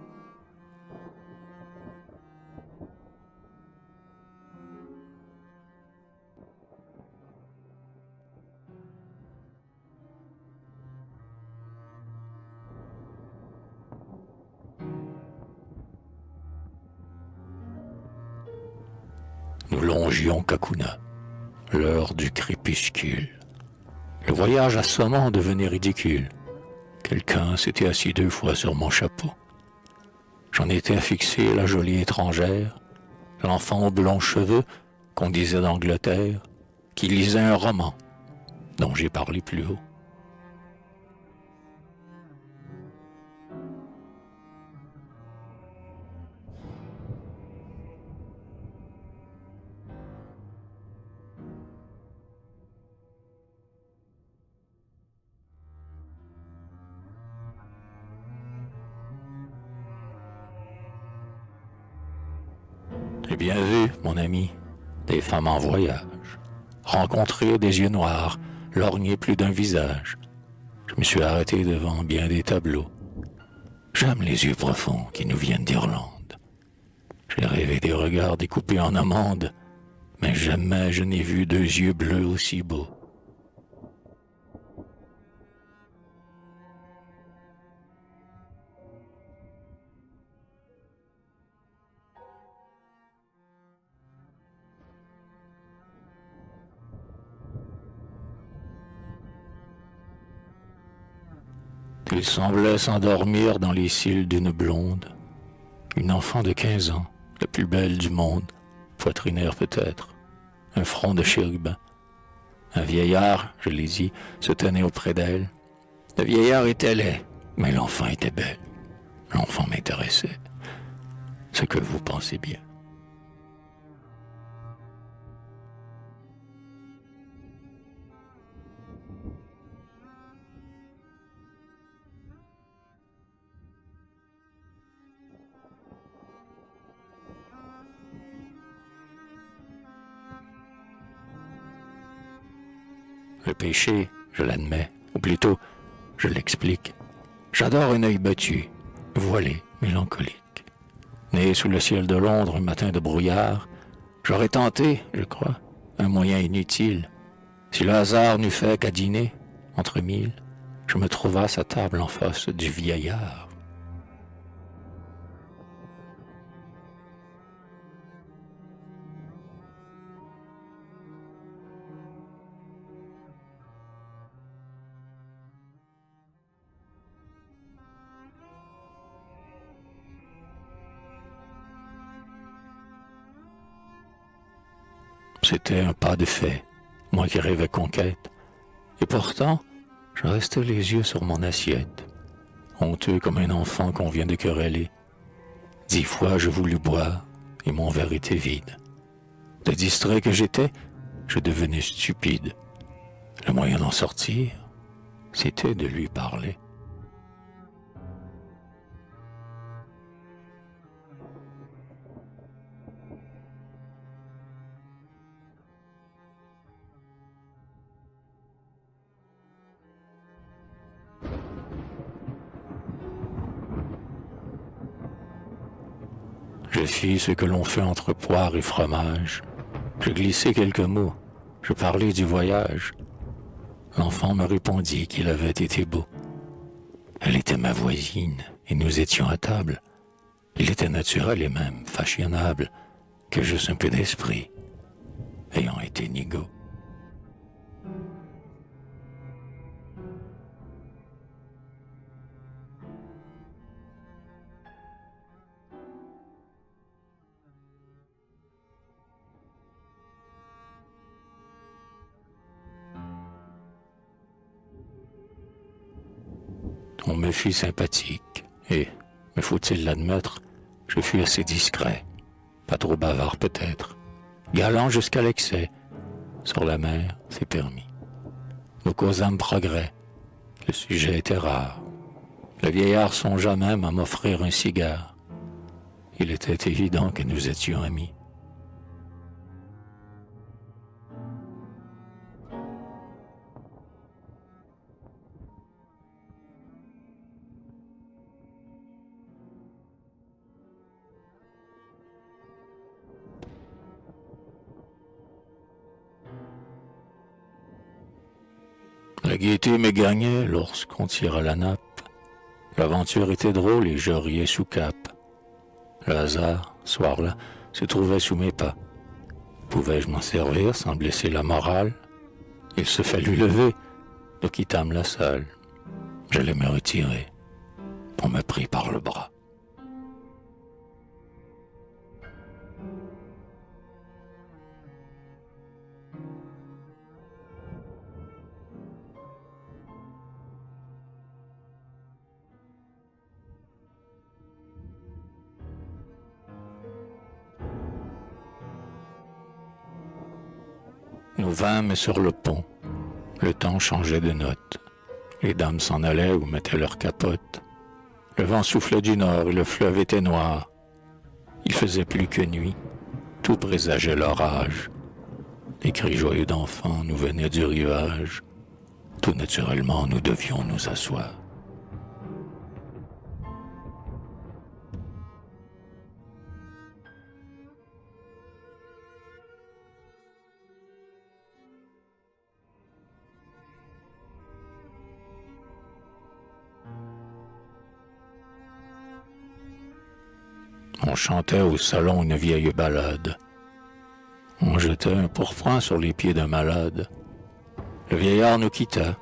Nous longions Kakuna, l'heure du crépuscule. Le voyage assommant devenait ridicule. Quelqu'un s'était assis 2 fois sur mon chapeau. J'en étais à fixer la jolie étrangère, l'enfant aux blonds cheveux qu'on disait d'Angleterre, qui lisait un roman dont j'ai parlé plus haut. J'ai bien vu, mon ami, des femmes en voyage, rencontrer des yeux noirs, lorgner plus d'un visage. Je me suis arrêté devant bien des tableaux. J'aime les yeux profonds qui nous viennent d'Irlande. J'ai rêvé des regards découpés en amandes, mais jamais je n'ai vu 2 yeux bleus aussi beaux. Il semblait s'endormir dans les cils d'une blonde, une enfant de 15 ans, la plus belle du monde, poitrinaire peut-être, un front de chérubin. Un vieillard, je l'ai dit, se tenait auprès d'elle. Le vieillard était laid, mais l'enfant était belle. L'enfant m'intéressait. Ce que vous pensez bien. Le péché, je l'admets, ou plutôt, je l'explique. J'adore un œil battu, voilé, mélancolique. Né sous le ciel de Londres un matin de brouillard, j'aurais tenté, je crois, un moyen inutile. Si le hasard n'eût fait qu'à dîner, entre mille, je me trouvasse à table en face du vieillard. C'était un pas de fait, moi qui rêvais conquête. Et pourtant, je restais les yeux sur mon assiette, honteux comme un enfant qu'on vient de quereller. 10 fois je voulus boire, et mon verre était vide. De distrait que j'étais, je devenais stupide. Le moyen d'en sortir, c'était de lui parler. Je fis ce que l'on fait entre poire et fromage. Je glissai quelques mots. Je parlais du voyage. L'enfant me répondit qu'il avait été beau. Elle était ma voisine et nous étions à table. Il était naturel et même fashionable que j'eusse un peu d'esprit, ayant été nigaud. On me fut sympathique, et, me faut-il l'admettre, je fus assez discret, pas trop bavard peut-être, galant jusqu'à l'excès. Sur la mer, c'est permis. Nous causâmes progrès, le sujet était rare. Le vieillard songea même à m'offrir un cigare. Il était évident que nous étions amis. La gaieté me gagnait lorsqu'on tira la nappe. L'aventure était drôle et je riais sous cap. Le hasard, ce soir-là, se trouvait sous mes pas. Pouvais-je m'en servir sans blesser la morale? Il se fallut lever. Nous quittâmes la salle. J'allais me retirer. On me prit par le bras. Nous vînmes sur le pont. Le temps changeait de note. Les dames s'en allaient ou mettaient leurs capotes. Le vent soufflait du nord et le fleuve était noir. Il faisait plus que nuit. Tout présageait l'orage. Des cris joyeux d'enfants nous venaient du rivage. Tout naturellement, nous devions nous asseoir. On chantait au salon une vieille ballade. On jetait un pourpoint sur les pieds d'un malade. Le vieillard nous quitta.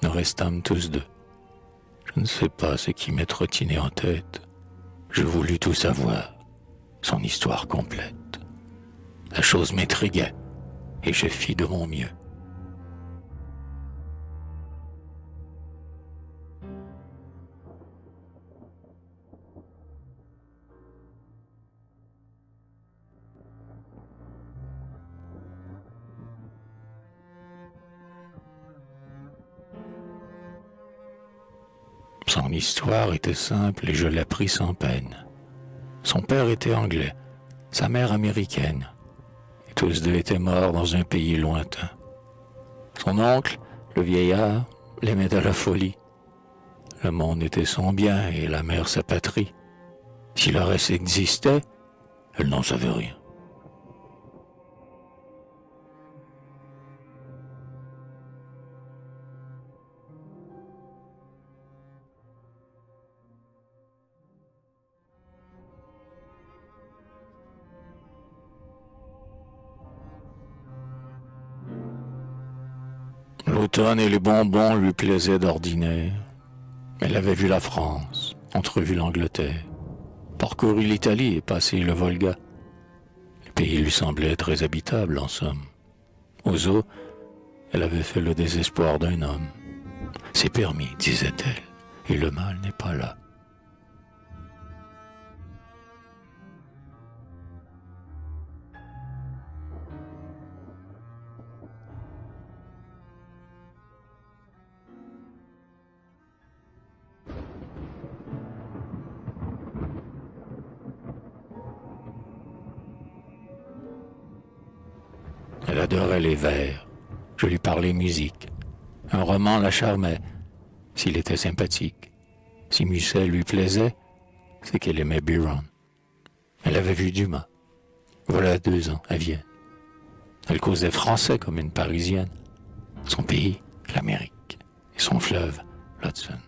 Nous restâmes tous deux. Je ne sais pas ce qui m'est trottiné en tête. Je voulus tout savoir, son histoire complète. La chose m'intriguait, et je fis de mon mieux. Son histoire était simple et je l'appris sans peine. Son père était anglais, sa mère américaine, et tous deux étaient morts dans un pays lointain. Son oncle, le vieillard, l'aimait à la folie. Le monde était son bien et la mer sa patrie. Si le reste existait, elle n'en savait rien. L'automne et les bonbons lui plaisaient d'ordinaire. Elle avait vu la France, entrevu l'Angleterre, parcouru l'Italie et passé le Volga. Le pays lui semblait très habitable, en somme. Aux eaux, elle avait fait le désespoir d'un homme. C'est permis, disait-elle, et le mal n'est pas là. Elle adorait les vers. Je lui parlais musique. Un roman la charmait, s'il était sympathique. Si Musset lui plaisait, c'est qu'elle aimait Byron. Elle avait vu Dumas. Voilà 2 ans, à Vienne. Elle causait français comme une Parisienne. Son pays, l'Amérique. Et son fleuve, l'Hudson.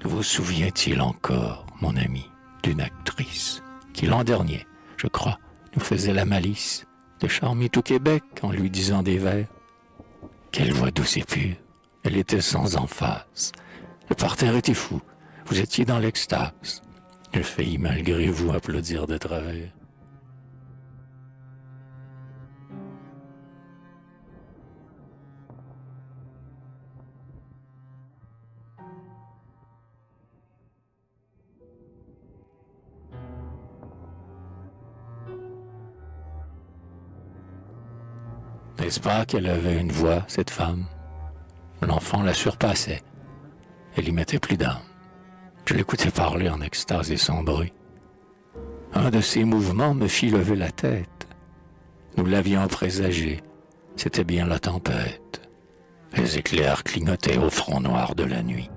Vous souvient-il encore, mon ami, d'une actrice qui l'an dernier, je crois, nous faisait la malice de charmer tout Québec en lui disant des vers? Quelle voix douce et pure! Elle était sans emphase. Le parterre était fou. Vous étiez dans l'extase. Je faillis malgré vous applaudir de travers. N'est-ce pas qu'elle avait une voix, cette femme? L'enfant la surpassait. Elle y mettait plus d'âme. Je l'écoutais parler en extase et sans bruit. Un de ses mouvements me fit lever la tête. Nous l'avions présagé. C'était bien la tempête. Les éclairs clignotaient au front noir de la nuit.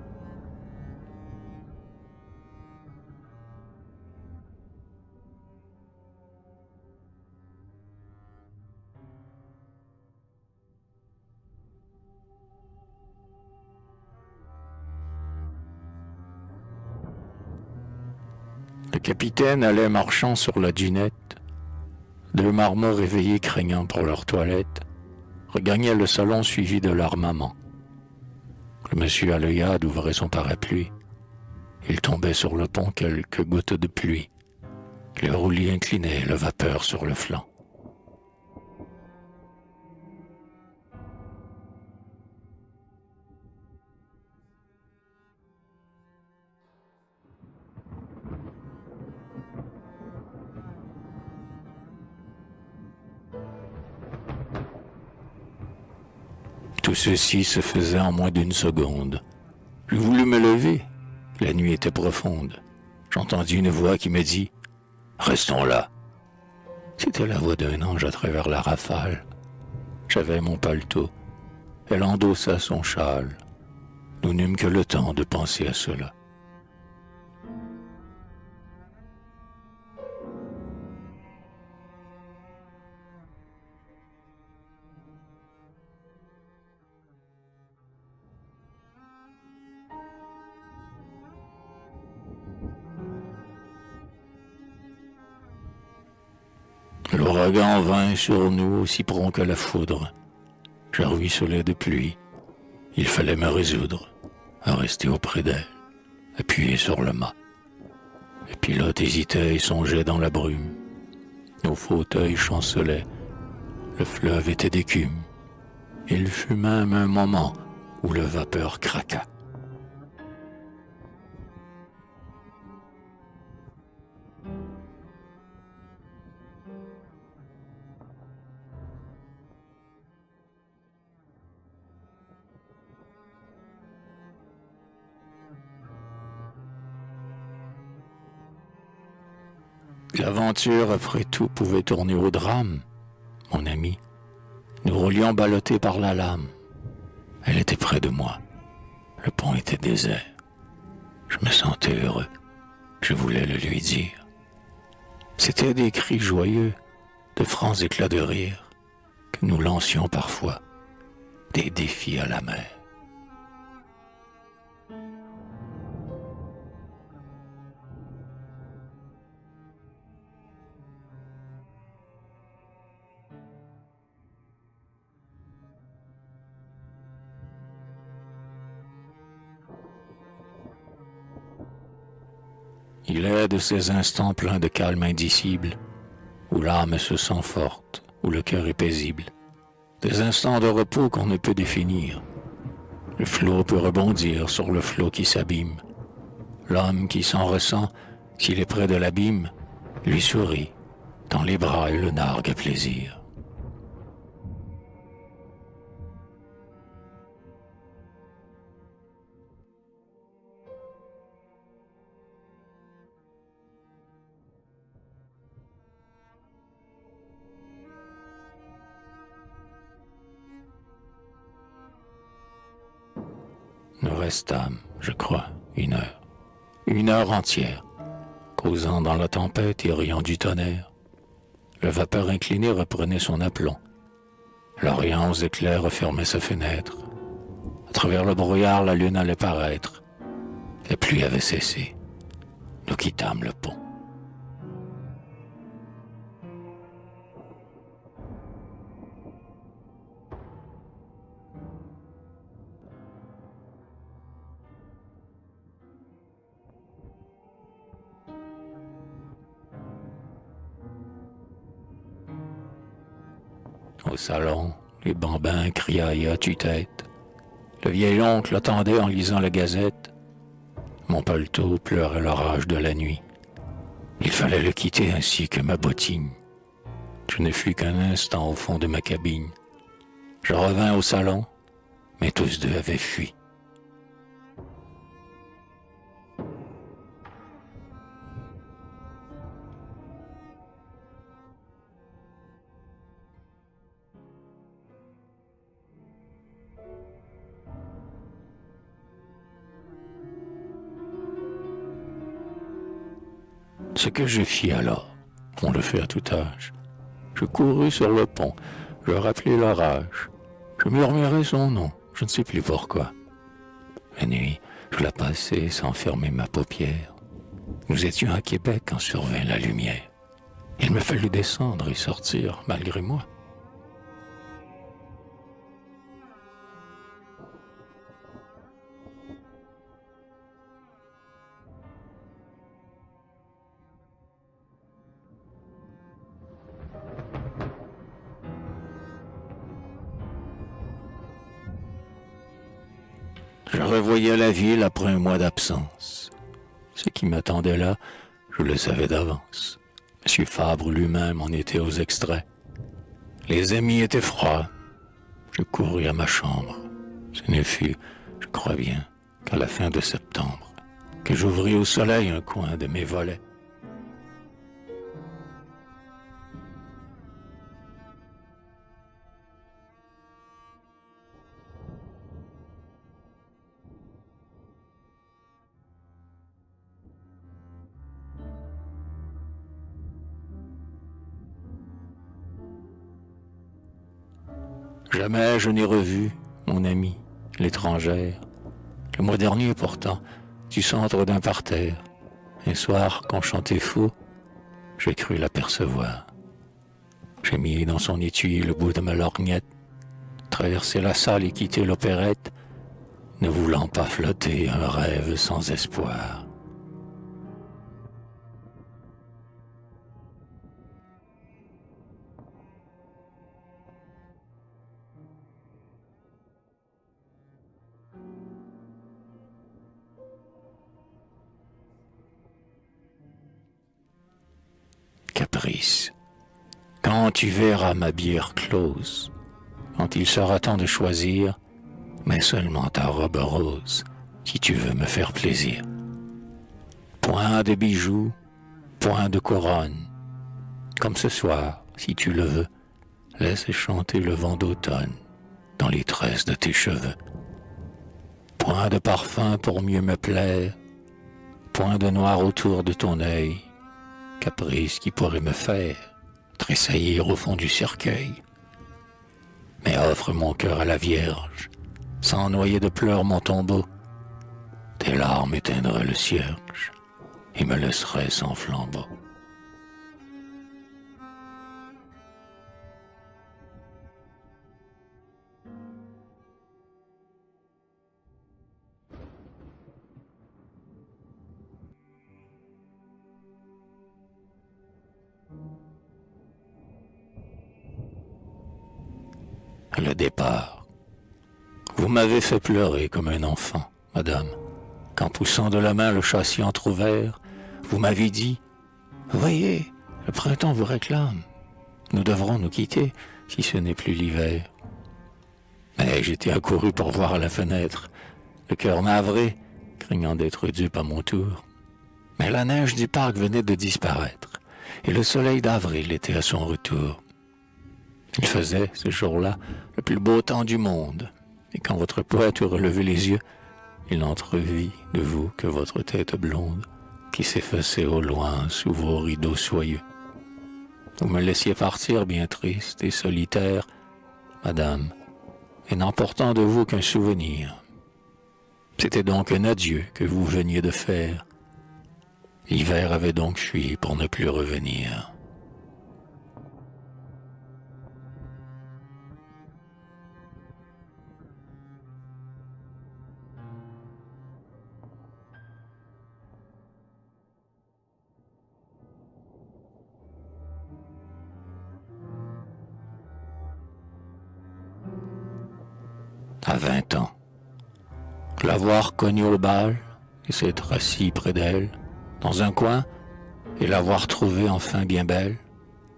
Le capitaine allait marchant sur la dunette. 2 marmots réveillés craignant pour leur toilette regagnaient le salon suivi de leur maman. Le monsieur à l'œillade ouvrait son parapluie. Il tombait sur le pont quelques gouttes de pluie. Le roulis incliné, le vapeur sur le flanc. Tout ceci se faisait en moins d'1 seconde. Je voulus me lever. La nuit était profonde. J'entendis une voix qui me dit « Restons là ». C'était la voix d'un ange à travers la rafale. J'avais mon paletot. Elle endossa son châle. Nous n'eûmes que le temps de penser à cela. L'ouragan vint sur nous aussi prompt que la foudre. Je ruisselais de pluie. Il fallait me résoudre à rester auprès d'elle, appuyé sur le mât. Les pilotes hésitaient et songeaient dans la brume. Nos fauteuils chancelaient. Le fleuve était d'écume. Il fut même un moment où le vapeur craqua. L'aventure, après tout, pouvait tourner au drame, mon ami. Nous roulions ballottés par la lame. Elle était près de moi. Le pont était désert. Je me sentais heureux. Je voulais le lui dire. C'étaient des cris joyeux, de francs éclats de rire, que nous lancions parfois, des défis à la mer. Il est de ces instants pleins de calme indicible, où l'âme se sent forte, où le cœur est paisible, des instants de repos qu'on ne peut définir. Le flot peut rebondir sur le flot qui s'abîme. L'homme qui s'en ressent, s'il est près de l'abîme, lui sourit, tend les bras et le nargue à plaisir. Nous restâmes, je crois, une heure entière, causant dans la tempête et riant du tonnerre. Le vapeur incliné reprenait son aplomb. L'Orient aux éclairs refermait sa fenêtre. À travers le brouillard, la lune allait paraître. La pluie avait cessé. Nous quittâmes le pont. Au salon, les bambins criaient à tue-tête. Le vieil oncle attendait en lisant la gazette. Mon paletot pleurait l'orage de la nuit. Il fallait le quitter ainsi que ma bottine. Je ne fus qu'un instant au fond de ma cabine. Je revins au salon, mais tous deux avaient fui. Ce que je fis alors, on le fait à tout âge. Je courus sur le pont, je rappelai l'orage. Je murmurai son nom, je ne sais plus pourquoi. La nuit, je la passai sans fermer ma paupière. Nous étions à Québec quand survint la lumière. Il me fallut descendre et sortir malgré moi. Je revoyais la ville après un mois d'absence. Ce qui m'attendait là, je le savais d'avance. M. Fabre lui-même en était aux extraits. Les amis étaient froids. Je courus à ma chambre. Ce ne fut, je crois bien, qu'à la fin de septembre, que j'ouvris au soleil un coin de mes volets. Jamais je n'ai revu, mon ami, l'étrangère. Le mois dernier, pourtant, du centre d'un parterre, un soir, quand chantait fou, j'ai cru l'apercevoir. J'ai mis dans son étui le bout de ma lorgnette, traversé la salle et quitté l'opérette, ne voulant pas flotter un rêve sans espoir. Caprice. Quand tu verras ma bière close, quand il sera temps de choisir, mets seulement ta robe rose, si tu veux me faire plaisir. Point de bijoux, point de couronne. Comme ce soir, si tu le veux, laisse chanter le vent d'automne dans les tresses de tes cheveux. Point de parfum pour mieux me plaire, point de noir autour de ton œil, caprice qui pourrait me faire tressaillir au fond du cercueil. Mais offre mon cœur à la Vierge, sans noyer de pleurs mon tombeau. Tes larmes éteindraient le cierge et me laisseraient sans flambeau. Le départ. Vous m'avez fait pleurer comme un enfant, madame, quand poussant de la main le châssis entr'ouvert, vous m'avez dit « Voyez, le printemps vous réclame. Nous devrons nous quitter si ce n'est plus l'hiver. » Mais j'étais accouru pour voir à la fenêtre, le cœur navré, craignant d'être dupe à mon tour. Mais la neige du parc venait de disparaître, et le soleil d'avril était à son retour. Il faisait, ce jour-là, le plus beau temps du monde, et quand votre poète eut relevé les yeux, il n'entrevit de vous que votre tête blonde, qui s'effaçait au loin sous vos rideaux soyeux. Vous me laissiez partir bien triste et solitaire, madame, et n'emportant de vous qu'un souvenir. C'était donc un adieu que vous veniez de faire. L'hiver avait donc fui pour ne plus revenir. À 20 ans. L'avoir connue au bal et s'être assis près d'elle, dans un coin, et l'avoir trouvée enfin bien belle,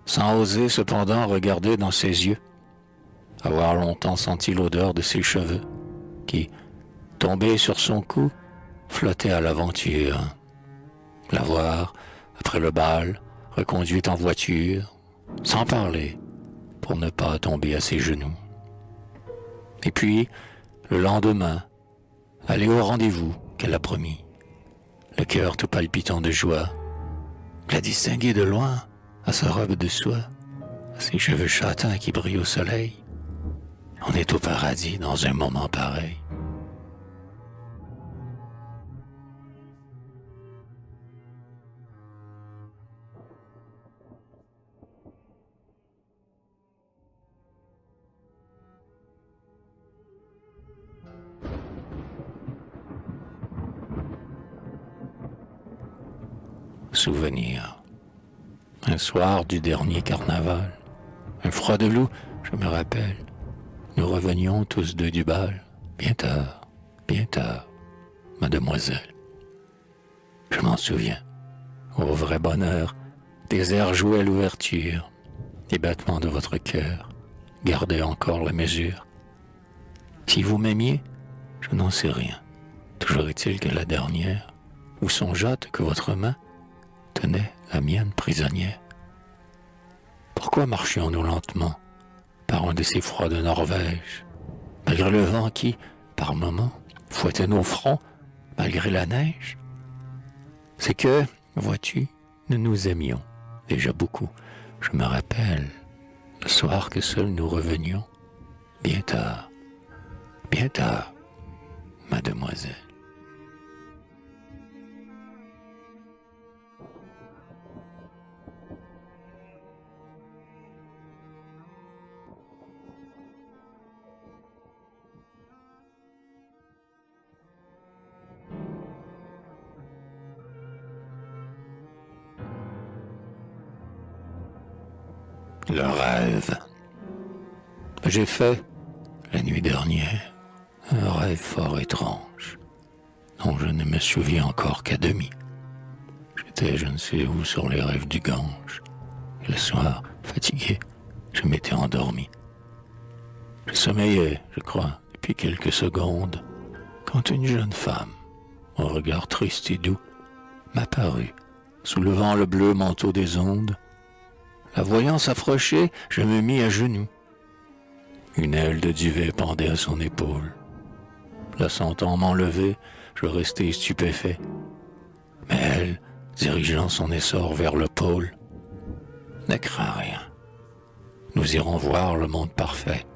sans oser cependant regarder dans ses yeux, avoir longtemps senti l'odeur de ses cheveux, qui, tombés sur son cou, flottaient à l'aventure, l'avoir, après le bal, reconduite en voiture, sans parler, pour ne pas tomber à ses genoux. Et puis, le lendemain, aller au rendez-vous qu'elle a promis, le cœur tout palpitant de joie, la distinguer de loin à sa robe de soie, à ses cheveux châtains qui brillent au soleil. On est au paradis dans un moment pareil. Souvenir. Un soir du dernier carnaval, un froid de loup, je me rappelle, nous revenions tous deux du bal, bien tard, mademoiselle. Je m'en souviens, au vrai bonheur, des airs joués à l'ouverture, des battements de votre cœur, gardaient encore la mesure. Si vous m'aimiez, je n'en sais rien. Toujours est-il que la dernière, vous songeâtes que votre main tenait la mienne prisonnière. Pourquoi marchions-nous lentement par un de ces froids de Norvège, malgré le vent qui, par moments, fouettait nos fronts, malgré la neige? C'est que, vois-tu, nous nous aimions déjà beaucoup. Je me rappelle, le soir que seuls nous revenions, bien tard, mademoiselle. Le rêve. J'ai fait, la nuit dernière, un rêve fort étrange, dont je ne me souviens encore qu'à demi. J'étais je ne sais où sur les rives du Gange. Le soir, fatigué, je m'étais endormi. Je sommeillais, je crois, depuis quelques secondes, quand une jeune femme, au regard triste et doux, m'apparut, soulevant le bleu manteau des ondes. La voyant s'approcher, je me mis à genoux. Une aile de duvet pendait à son épaule. La sentant m'enlever, je restai stupéfait. Mais elle, dirigeant son essor vers le pôle, ne crains rien. Nous irons voir le monde parfait.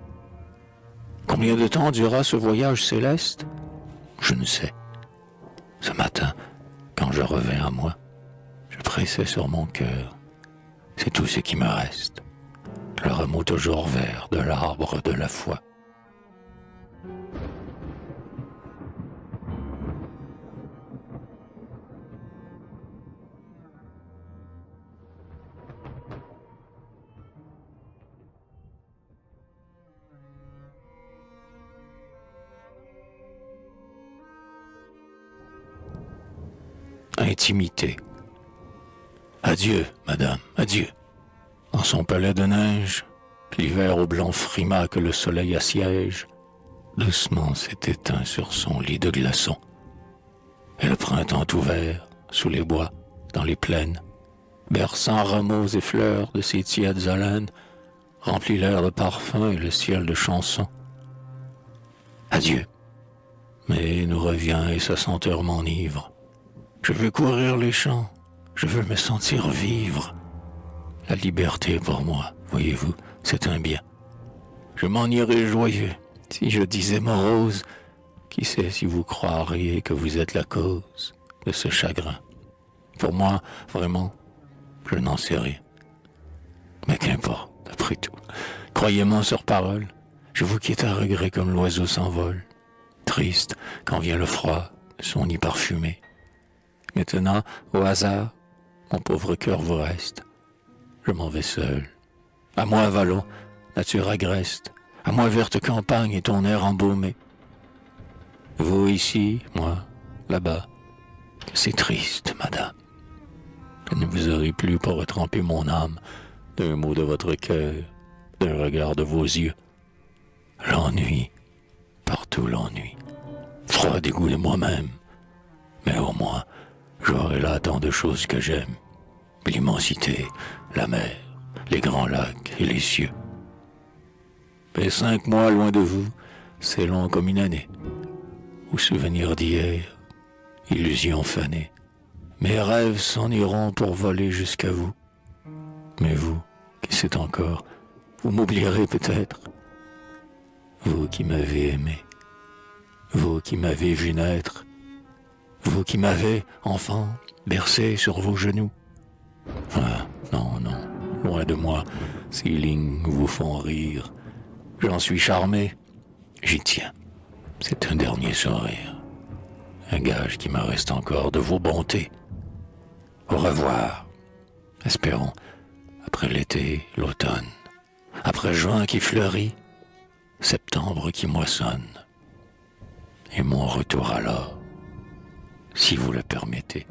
Combien de temps dura ce voyage céleste? Je ne sais. Ce matin, quand je revins à moi, je pressais sur mon cœur. C'est tout ce qui me reste. Le remous toujours vert de l'arbre de la foi. Intimité. Adieu, madame, adieu. Dans son palais de neige, l'hiver au blanc frima que le soleil assiège, doucement s'est éteint sur son lit de glaçons. Et le printemps ouvert, sous les bois, dans les plaines, berçant rameaux et fleurs de ses tièdes haleines, remplit l'air de parfums et le ciel de chansons. Adieu. Mais nous revient et sa senteur m'enivre. Je veux courir les champs, je veux me sentir vivre. La liberté pour moi, voyez-vous, c'est un bien. Je m'en irais joyeux, si je disais morose, qui sait si vous croiriez que vous êtes la cause de ce chagrin. Pour moi, vraiment, je n'en sais rien. Mais qu'importe, après tout. Croyez-moi sur parole, je vous quitte à regret comme l'oiseau s'envole, triste quand vient le froid, son nid parfumé. Maintenant, au hasard, mon pauvre cœur vous reste. Je m'en vais seul. À moi, vallon, nature agreste. À moi, verte campagne et ton air embaumé. Vous ici, moi, là-bas. Que c'est triste, madame. Je ne vous aurai plus pour retremper mon âme d'un mot de votre cœur, d'un regard de vos yeux. L'ennui, partout l'ennui. Froid dégoût de moi-même. Mais au moins, j'aurai là tant de choses que j'aime. L'immensité, la mer, les grands lacs et les cieux. Mais 5 mois loin de vous, c'est long comme une année. Aux souvenirs d'hier, illusions fanées. Mes rêves s'en iront pour voler jusqu'à vous. Mais vous, qui sait encore, vous m'oublierez peut-être. Vous qui m'avez aimé, vous qui m'avez vu naître, vous qui m'avez, enfant, bercé sur vos genoux. Ah, non, non, loin de moi, ces lignes vous font rire. J'en suis charmé, j'y tiens. C'est un dernier sourire, un gage qui me reste encore de vos bontés. Au revoir, espérons, après l'été, l'automne, après juin qui fleurit, septembre qui moissonne, et mon retour alors, si vous le permettez.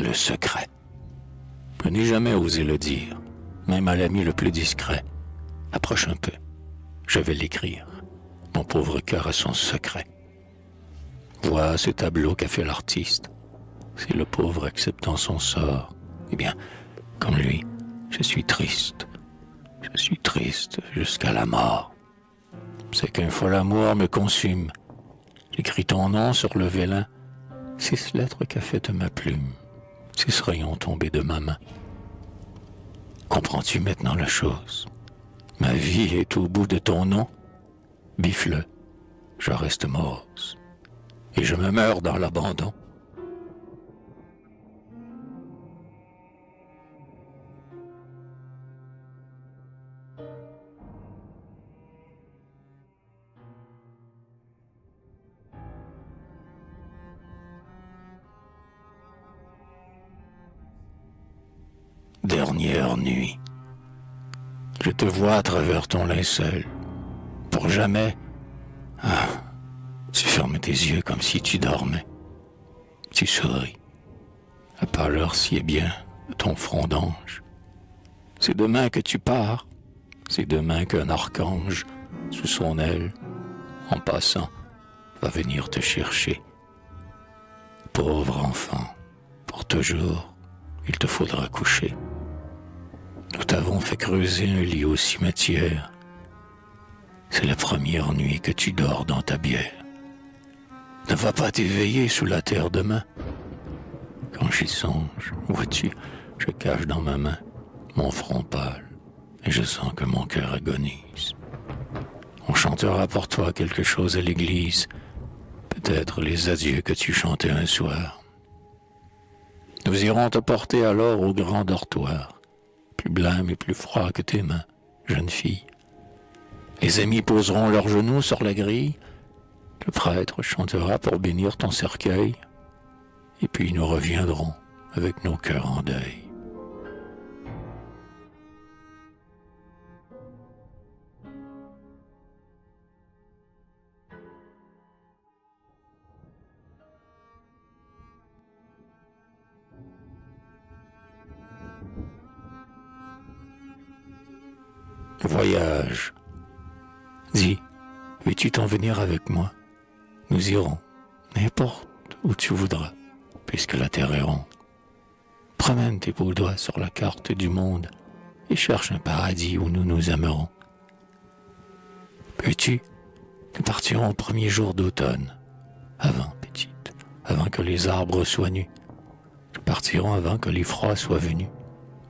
Le secret. Je n'ai jamais osé le dire, même à l'ami le plus discret. Approche un peu, je vais l'écrire. Mon pauvre cœur a son secret. Vois ce tableau qu'a fait l'artiste. Si le pauvre acceptant son sort, eh bien, comme lui, je suis triste. Je suis triste jusqu'à la mort. C'est qu'un fol amour me consume. J'écris ton nom sur le vélin, 6 lettres qu'a faites ma plume, 6 rayons tombés de ma main. Comprends-tu maintenant la chose? Ma vie est au bout de ton nom. Bifle, je reste morose, et je me meurs dans l'abandon. dernière nuit. Je te vois à travers ton linceul. Pour jamais. Ah, tu fermes tes yeux comme si tu dormais. Tu souris. La pâleur sied bien de ton front d'ange. C'est demain que tu pars. C'est demain qu'un archange, sous son aile, en passant, va venir te chercher. Pauvre enfant, pour toujours, il te faudra coucher. Nous t'avons fait creuser un lit au cimetière. C'est la première nuit que tu dors dans ta bière. Ne va pas t'éveiller sous la terre demain. Quand j'y songe, vois-tu, je cache dans ma main mon front pâle et je sens que mon cœur agonise. On chantera pour toi quelque chose à l'église, peut-être les adieux que tu chantais un soir. Nous irons te porter alors au grand dortoir, plus blême et plus froid que tes mains, jeune fille. Les amis poseront leurs genoux sur la grille, le prêtre chantera pour bénir ton cercueil, et puis nous reviendrons avec nos cœurs en deuil. Voyage. Dis, veux-tu t'en venir avec moi? Nous irons, n'importe où tu voudras, puisque la terre est ronde. Promène tes beaux doigts sur la carte du monde et cherche un paradis où nous nous aimerons. Veux-tu, nous partirons au premier jour d'automne. Avant, petite, avant que les arbres soient nus. Nous partirons avant que les froids soient venus.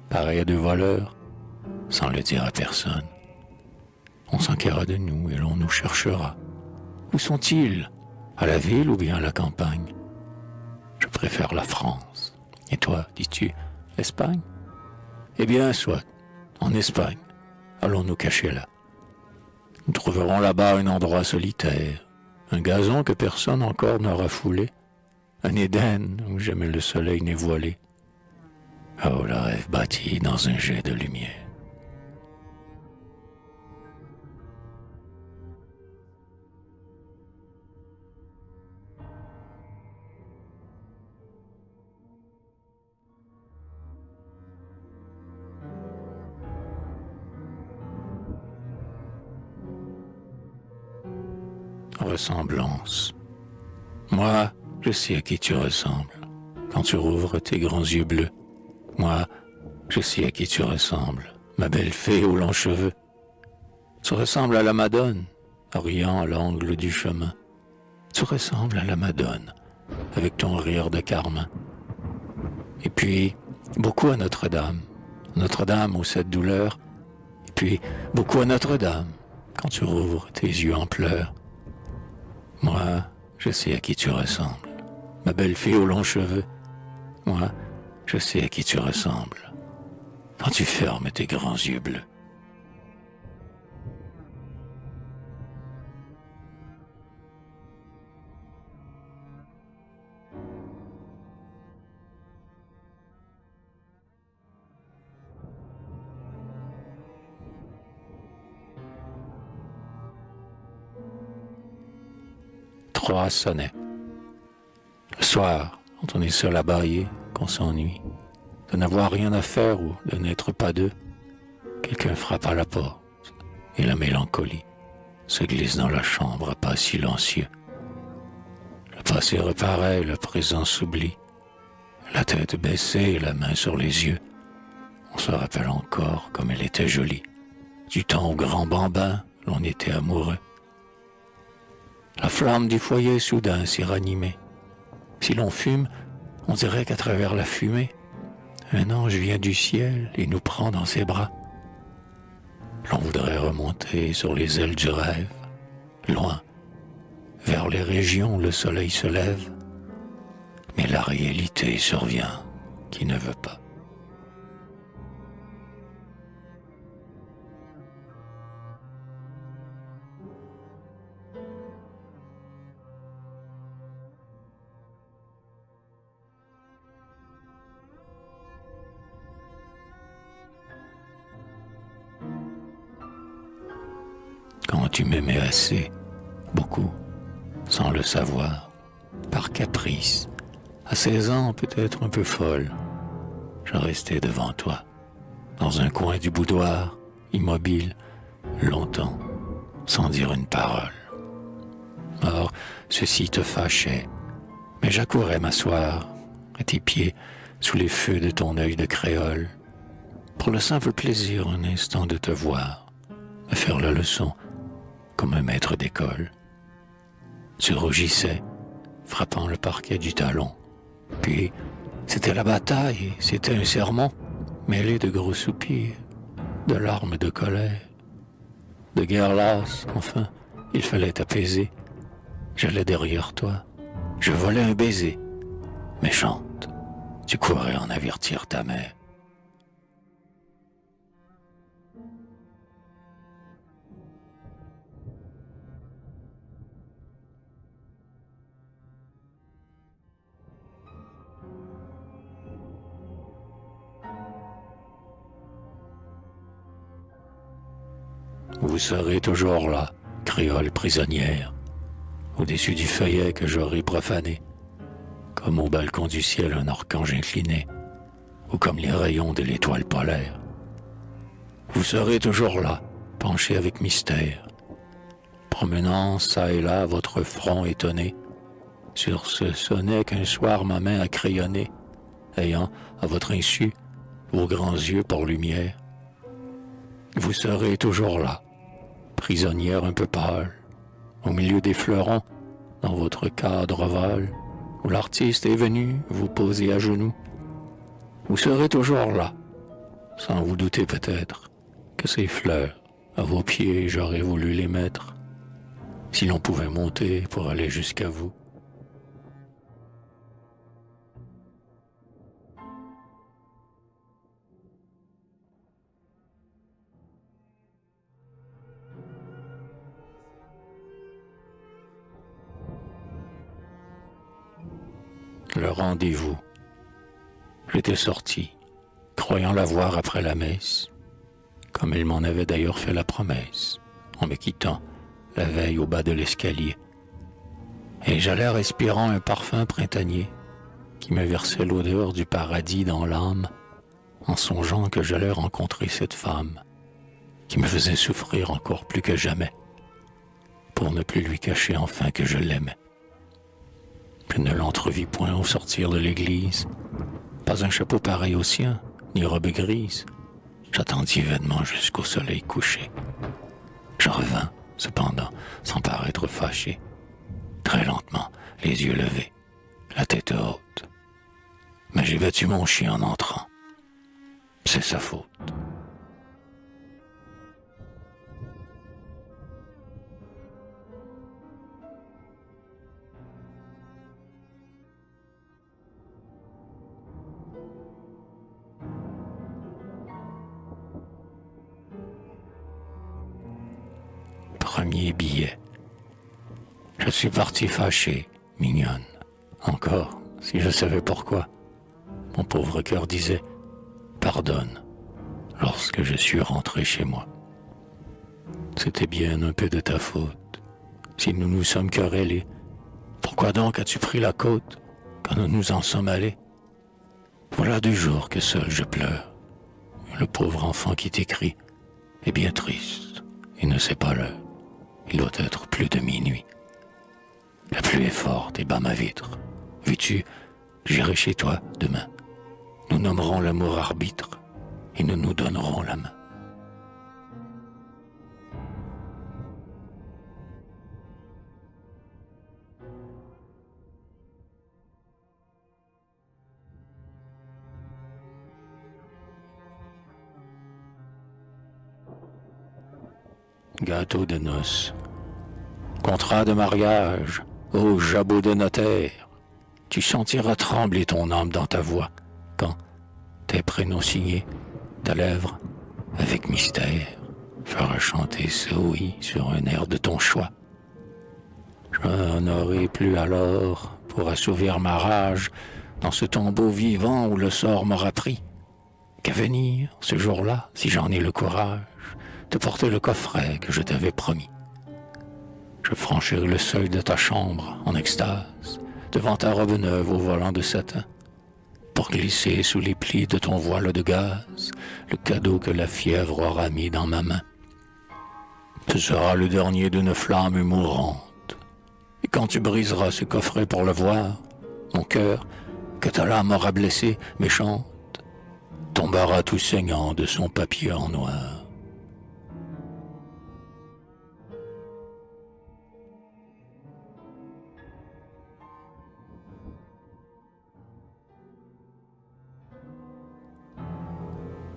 Pareils à deux voleurs, sans le dire à personne. On s'enquérera de nous et l'on nous cherchera. Où sont-ils? À la ville ou bien à la campagne? Je préfère la France. Et toi, dis-tu, l'Espagne? Eh bien, soit, en Espagne. Allons nous cacher là. Nous trouverons là-bas un endroit solitaire, un gazon que personne encore n'aura foulé, un Éden où jamais le soleil n'est voilé. Oh, le rêve bâti dans un jet de lumière. Ressemblance. Moi, je sais à qui tu ressembles. Quand tu rouvres tes grands yeux bleus, moi, je sais à qui tu ressembles, ma belle fée aux longs cheveux. Tu ressembles à la Madone, riant à l'angle du chemin. Tu ressembles à la Madone, avec ton rire de carmin. Et puis, beaucoup à Notre-Dame. Notre-Dame aux sept douleurs. Et puis, beaucoup à Notre-Dame, quand tu rouvres tes yeux en pleurs. Moi, je sais à qui tu ressembles, ma belle fille aux longs cheveux. Moi, je sais à qui tu ressembles, quand tu fermes tes grands yeux bleus. Trois sonnets. Le soir, quand on est seul à bailler, qu'on s'ennuie, de n'avoir rien à faire ou de n'être pas deux, quelqu'un frappe à la porte et la mélancolie se glisse dans la chambre à pas silencieux. Le passé reparaît, le présent s'oublie, la tête baissée et la main sur les yeux. On se rappelle encore comme elle était jolie, du temps au grand bambin, l'on était amoureux. La flamme du foyer soudain s'est ranimée. Si l'on fume, on dirait qu'à travers la fumée, un ange vient du ciel et nous prend dans ses bras. L'on voudrait remonter sur les ailes du rêve, loin, vers les régions où le soleil se lève. Mais la réalité survient qui ne veut pas. tu m'aimais assez, beaucoup, sans le savoir, par caprice. À 16 ans, peut-être un peu folle, je restais devant toi, dans un coin du boudoir, immobile, longtemps, sans dire une parole. Or, ceci te fâchait, mais j'accourais m'asseoir à tes pieds, sous les feux de ton œil de créole, pour le simple plaisir un instant de te voir, me faire la leçon comme un maître d'école. Tu rougissais, frappant le parquet du talon. Puis, c'était la bataille, c'était un sermon, mêlé de gros soupirs, de larmes de colère, de guerre lasse, enfin, il fallait t'apaiser. J'allais derrière toi, je volais un baiser. Méchante, tu courais en avertir ta mère. Vous serez toujours là, créole prisonnière, au-dessus du feuillet que j'aurai profané, comme au balcon du ciel un archange incliné, ou comme les rayons de l'étoile polaire. Vous serez toujours là, penché avec mystère, promenant çà et là votre front étonné, sur ce sonnet qu'un soir ma main a crayonné, ayant, à votre insu, vos grands yeux pour lumière. Vous serez toujours là, prisonnière un peu pâle, au milieu des fleurons, dans votre cadre ovale, où l'artiste est venu vous poser à genoux. Vous serez toujours là, sans vous douter peut-être que ces fleurs, à vos pieds, j'aurais voulu les mettre, si l'on pouvait monter pour aller jusqu'à vous. Le rendez-vous. J'étais sorti, croyant la voir après la messe, comme il m'en avait d'ailleurs fait la promesse, en me quittant la veille au bas de l'escalier. Et j'allais respirant un parfum printanier qui me versait l'odeur du paradis dans l'âme, en songeant que j'allais rencontrer cette femme qui me faisait souffrir encore plus que jamais, pour ne plus lui cacher enfin que je l'aimais. Je ne l'entrevis point au sortir de l'église, pas un chapeau pareil au sien, ni robe grise. J'attendis vainement jusqu'au soleil couché. Je revins, cependant, sans paraître fâché, très lentement, les yeux levés, la tête haute. Mais j'ai battu mon chien en entrant. C'est sa faute. Premier billet. Je suis parti fâché, mignonne. Encore, si je savais pourquoi. Mon pauvre cœur disait « Pardonne » lorsque je suis rentré chez moi. C'était bien un peu de ta faute. Si nous nous sommes querellés, pourquoi donc as-tu pris la côte quand nous nous en sommes allés? Voilà 2 jours que seul je pleure. Le pauvre enfant qui t'écrit est bien triste et ne sait pas l'heure. Il doit être plus de minuit. La pluie est forte et bat ma vitre. Veux-tu, j'irai chez toi demain. Nous nommerons l'amour arbitre et nous nous donnerons la main. Gâteau de noces, contrat de mariage, ô jabot de notaire, tu sentiras trembler ton âme dans ta voix, quand, tes prénoms signés, ta lèvre, avec mystère, fera chanter ce oui sur un air de ton choix. Je n'aurai plus alors, pour assouvir ma rage, dans ce tombeau vivant où le sort m'aura pris, qu'à venir, ce jour-là, si j'en ai le courage, te porter le coffret que je t'avais promis, Je franchirai le seuil de ta chambre en extase, devant ta robe neuve au volant de satin, pour glisser sous les plis de ton voile de gaz le cadeau que la fièvre aura mis dans ma main. Ce sera le dernier d'une flamme mourante, et quand tu briseras ce coffret pour le voir, mon cœur, que ta lame aura blessé, méchante, tombera tout saignant de son papier en noir.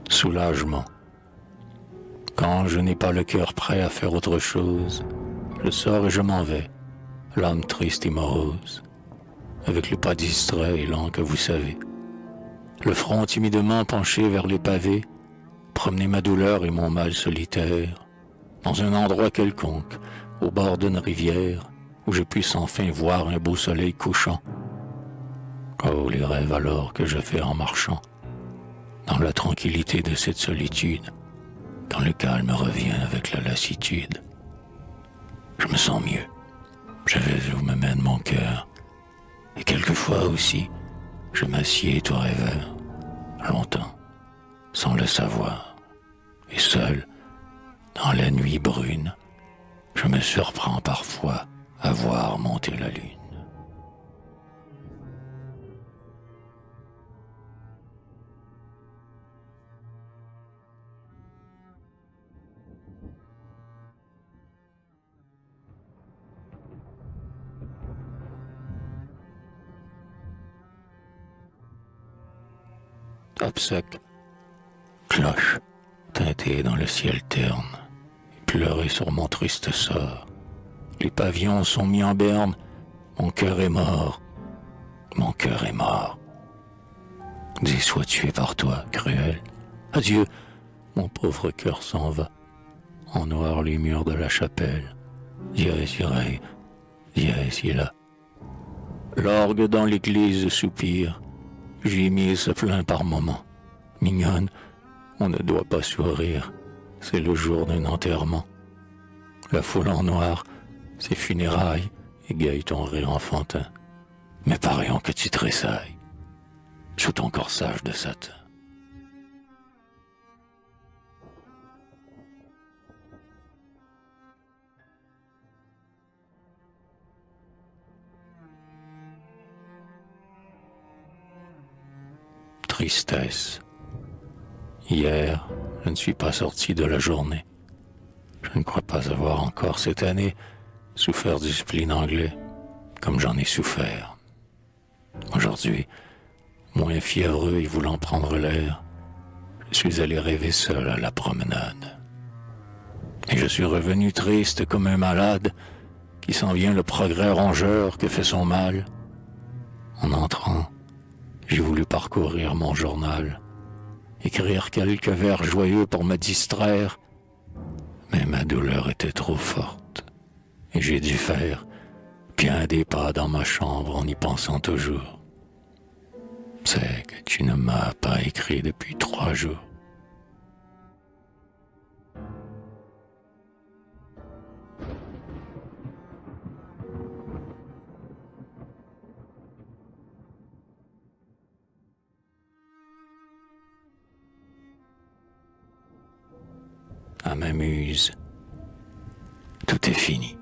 Soulagement. Quand je n'ai pas le cœur prêt à faire autre chose, je sors et je m'en vais, l'âme triste et morose, avec le pas distrait et lent que vous savez, le front timidement penché vers les pavés, promener ma douleur et mon mal solitaire, dans un endroit quelconque, au bord d'une rivière, où je puisse enfin voir un beau soleil couchant. Oh, les rêves alors que je fais en marchant, dans la tranquillité de cette solitude, quand le calme revient avec la lassitude. Je me sens mieux, je vais où me mène mon cœur, et quelquefois aussi, je m'assieds tout rêveur, longtemps, sans le savoir, et seul, dans la nuit brune, je me surprends parfois à voir monter la lune. Obsèques, cloche, teintée dans le ciel terne, et pleurer sur mon triste sort. Les pavillons sont mis en berne, mon cœur est mort, mon cœur est mort. Dis, sois tué par toi, cruel. Adieu, mon pauvre cœur s'en va. En noir les murs de la chapelle, dies irae, dies illa. L'orgue dans l'église soupire, gémit se plaint par moments. Mignonne, on ne doit pas sourire, c'est le jour d'un enterrement. La foule en noir, ses funérailles, égaye ton rire enfantin. Mais parions que tu tressailles, sous ton corsage de satin. Tristesse. Hier, je ne suis pas sorti de la journée. Je ne crois pas avoir encore cette année souffert du spleen anglais, comme j'en ai souffert. Aujourd'hui, moins fiévreux et voulant prendre l'air, je suis allé rêver seul à la promenade. Et je suis revenu triste comme un malade qui s'en vient le progrès rongeur que fait son mal. En entrant, j'ai voulu parcourir mon journal, écrire quelques vers joyeux pour me distraire, mais ma douleur était trop forte, et j'ai dû faire bien des pas dans ma chambre en y pensant toujours. C'est que tu ne m'as pas écrit depuis 3 jours. À ma muse, tout est fini.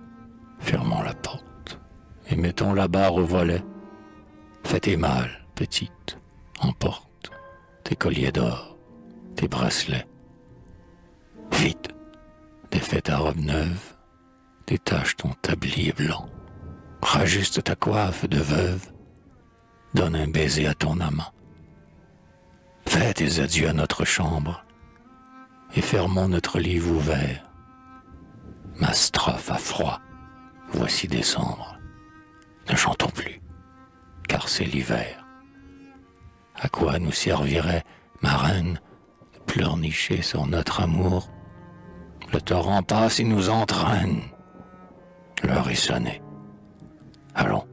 Fermons la porte et mettons la barre au volet. Fais tes malles, petite, emporte tes colliers d'or, tes bracelets. Vite, défais ta robe neuve, détache ton tablier blanc, rajuste ta coiffe de veuve, donne un baiser à ton amant. Fais tes adieux à notre chambre, et fermons notre livre ouvert. Ma strophe a froid, voici décembre. Ne chantons plus, car c'est l'hiver. À quoi nous servirait, ma reine, de pleurnicher sur notre amour? Le torrent passe et nous entraîne. L'heure est sonnée. Allons,